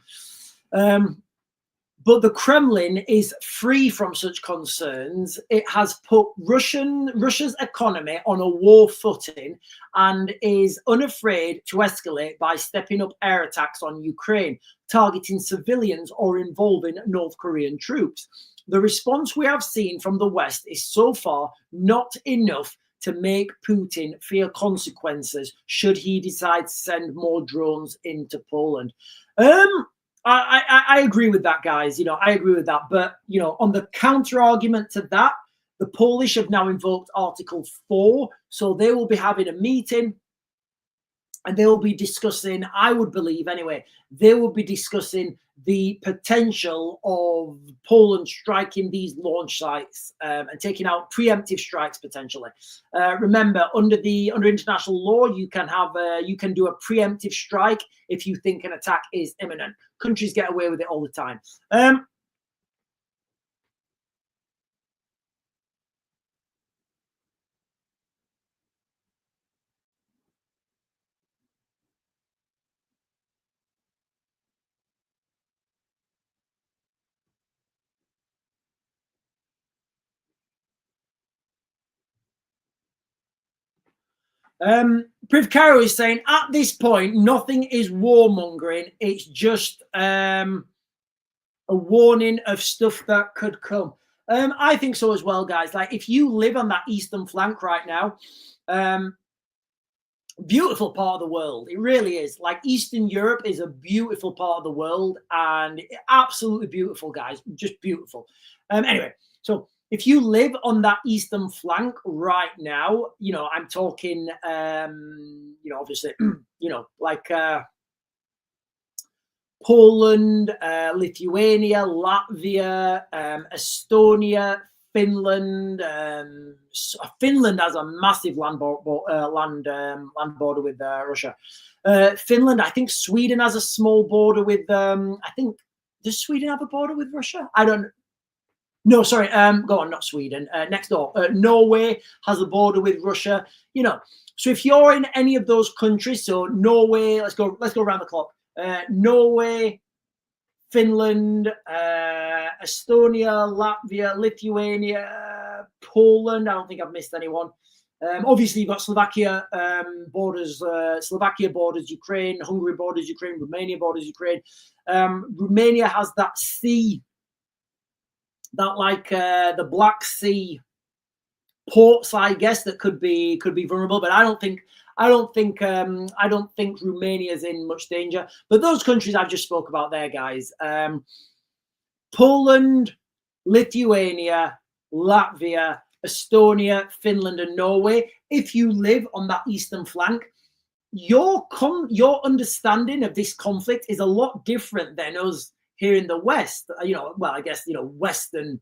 But the Kremlin is free from such concerns. It has put Russia's economy on a war footing and is unafraid to escalate by stepping up air attacks on Ukraine, targeting civilians or involving North Korean troops. The response we have seen from the West is so far not enough to make Putin fear consequences should he decide to send more drones into Poland. I agree with that, guys. I agree with that. But, on the counter argument to that, the Polish have now invoked Article 4. So they will be having a meeting and they will be discussing, I would believe anyway, they will be discussing the potential of Poland striking these launch sites and taking out preemptive strikes potentially. Remember, under international law, you can do a preemptive strike if you think an attack is imminent. Countries get away with it all the time. Priv Caro is saying, at this point, nothing is warmongering. It's just a warning of stuff that could come. I think so as well, guys. Like, if you live on that eastern flank right now, beautiful part of the world. It really is. Like, Eastern Europe is a beautiful part of the world, and absolutely beautiful, guys. Just beautiful. Anyway, so if you live on that eastern flank right now, I'm talking, obviously, like Poland, Lithuania, Latvia, Estonia, Finland. Finland has a massive land border with Russia. Finland, I think Sweden has a small border with. I think, does Sweden have a border with Russia? I don't. No, sorry. Go on, not Sweden. Next door, Norway has a border with Russia. You know, so if you're in any of those countries, so Norway, let's go around the clock. Norway, Finland, Estonia, Latvia, Lithuania, Poland. I don't think I've missed anyone. Obviously, you've got Slovakia borders. Slovakia borders Ukraine. Hungary borders Ukraine. Romania borders Ukraine. Romania has that sea, that like the Black Sea ports, I guess, that could be vulnerable. But I don't think Romania's in much danger. But those countries I've just spoke about there, guys, Poland, Lithuania, Latvia, Estonia, Finland, and Norway. If you live on that eastern flank, your understanding of this conflict is a lot different than us here in the West. Well, I guess, Western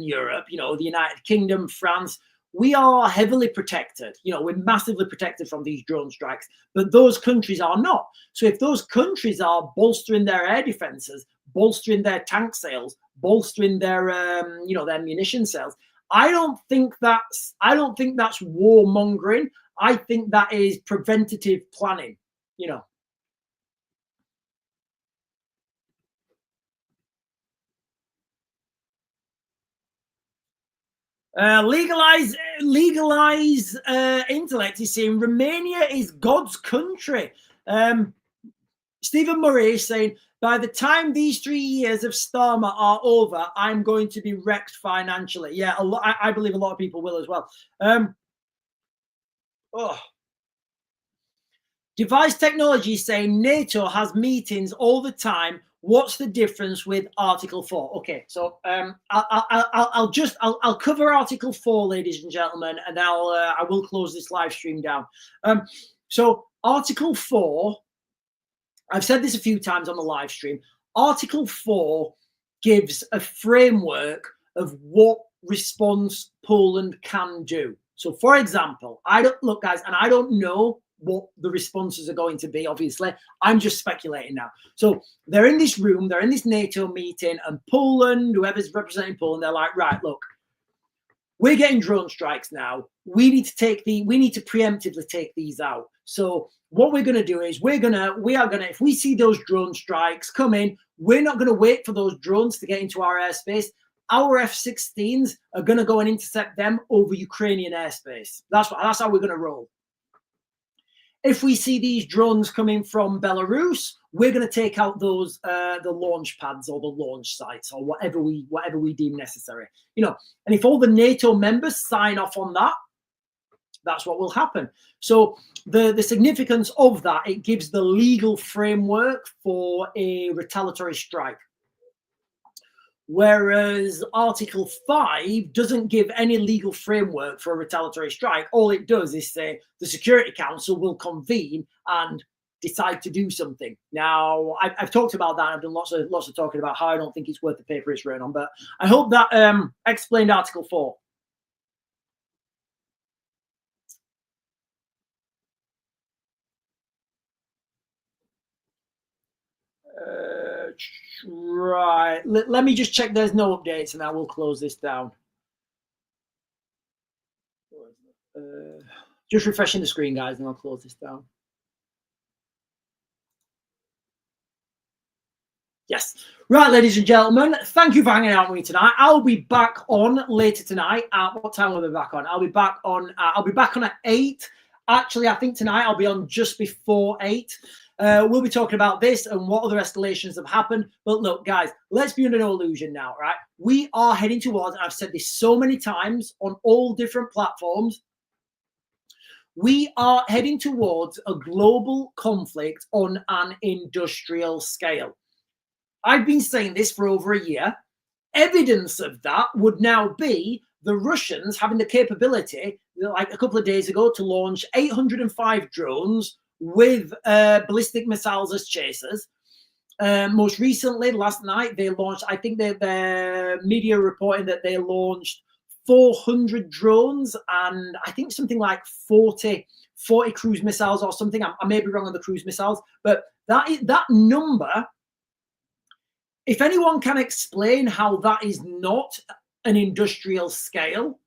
Europe, the United Kingdom, France. We are heavily protected. We're massively protected from these drone strikes, but those countries are not. So if those countries are bolstering their air defenses, bolstering their tank sales, bolstering their their munition sales, I don't think that's warmongering. I think that is preventative planning. Legalize intellect. He's saying Romania is God's country. Stephen Murray is saying, by the time these 3 years of Starmer are over, I'm going to be wrecked financially. Yeah, I believe a lot of people will as well. Device Technology is saying NATO has meetings all the time. What's the difference with Article 4? Okay, so I'll cover Article 4, ladies and gentlemen, and I will close this live stream down. So Article 4, I've said this a few times on the live stream. Article 4 gives a framework of what response Poland can do. So, for example, I don't know what the responses are going to be, obviously. I'm just speculating now. So they're in this room, they're in this NATO meeting, and Poland, whoever's representing Poland, they're like, right, look, we're getting drone strikes now. We need to preemptively take these out. So what we're going to do is if we see those drone strikes come in, we're not going to wait for those drones to get into our airspace. Our F-16s are going to go and intercept them over Ukrainian airspace. That's how we're going to roll. If we see these drones coming from Belarus, we're going to take out those the launch pads or the launch sites or whatever we deem necessary. And if all the NATO members sign off on that, that's what will happen. So the significance of that, it gives the legal framework for a retaliatory strike. Whereas Article 5 doesn't give any legal framework for a retaliatory strike. All it does is say the Security Council will convene and decide to do something. Now, I've talked about that. I've done lots of talking about how I don't think it's worth the paper it's written on. But I hope that explained Article 4. Right. Let me just check there's no updates and I will close this down. Just refreshing the screen, guys, and I'll close this down. Yes. Right, ladies and gentlemen, thank you for hanging out with me tonight. I'll be back on later tonight. What time will I be back on? I'll be back on at 8. Actually, I think tonight I'll be on just before 8. We'll be talking about this and what other escalations have happened. But look, guys, let's be under no illusion now, right? We are heading towards, and I've said this so many times on all different platforms, we are heading towards a global conflict on an industrial scale. I've been saying this for over a year. Evidence of that would now be the Russians having the capability, like a couple of days ago, to launch 805 drones with ballistic missiles as chasers. Most recently, last night, they launched, I think their media reporting that they launched 400 drones and I think something like 40 cruise missiles or something. I may be wrong on the cruise missiles, but that number, if anyone can explain how that is not an industrial scale,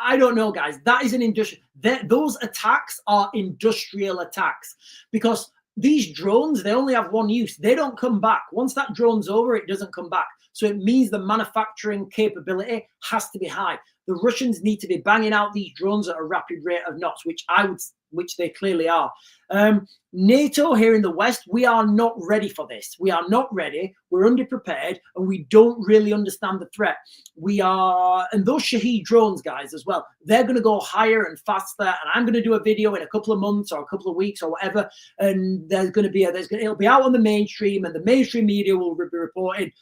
I don't know, guys. That is an industrial. Those attacks are industrial attacks because these drones, they only have one use. They don't come back. Once that drone's over, it doesn't come back. So it means the manufacturing capability has to be high. The Russians need to be banging out these drones at a rapid rate of knots, which they clearly are. NATO here in the West, we are not ready for this. We are not ready. We're underprepared, and we don't really understand the threat. And those Shahed drones, guys, as well, they're going to go higher and faster. And I'm going to do a video in a couple of months or a couple of weeks or whatever, and it'll be out on the mainstream, and the mainstream media will be reporting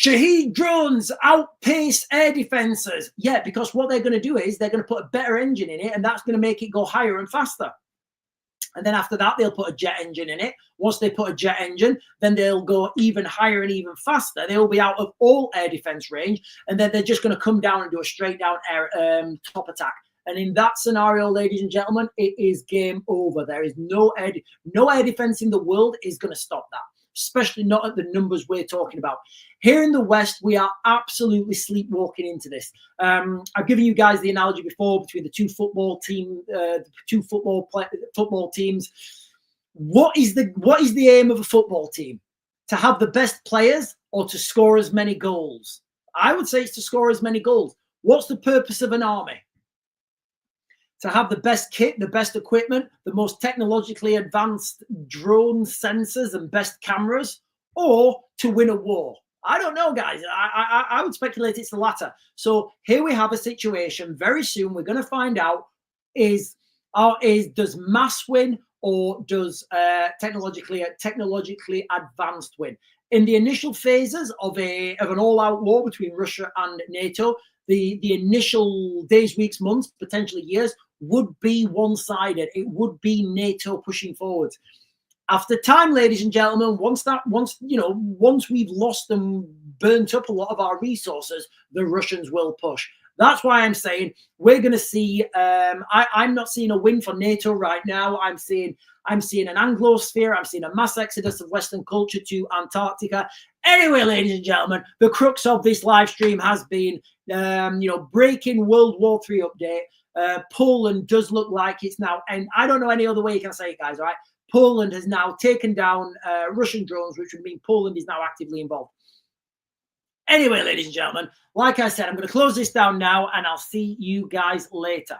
Shahed drones outpace air defenses. Yeah, because what they're going to do is they're going to put a better engine in it, and that's going to make it go higher and faster. And then after that, they'll put a jet engine in it. Once they put a jet engine, then they'll go even higher and even faster. They'll be out of all air defense range, and then they're just going to come down and do a straight down air top attack. And in that scenario, ladies and gentlemen, it is game over. There is no air defense in the world is going to stop that, especially not at the numbers we're talking about. Here in the West, we are absolutely sleepwalking into this. I've given you guys the analogy before between the two football teams. What is the aim of a football team? To have the best players or to score as many goals? I would say it's to score as many goals. What's the purpose of an army? To have the best kit, the best equipment, the most technologically advanced drone sensors and best cameras, or to win a war? I don't know, guys. I would speculate it's the latter. So here we have a situation. Very soon we're going to find out does mass win or does technologically advanced win? In the initial phases of an all-out war between Russia and NATO, the initial days, weeks, months, potentially years would be one-sided. It would be NATO pushing forward. After time, ladies and gentlemen, once we've lost and burnt up a lot of our resources, the Russians will push. That's why I'm saying we're going to see. I'm not seeing a win for NATO right now. I'm seeing an Anglosphere. I'm seeing a mass exodus of Western culture to Antarctica. Anyway, ladies and gentlemen, the crux of this live stream has been, breaking World War III update. Poland does look like it's now, and I don't know any other way you can say it, guys. All right. Poland has now taken down Russian drones, which would mean Poland is now actively involved. Anyway, ladies and gentlemen, like I said, I'm going to close this down now, and I'll see you guys later.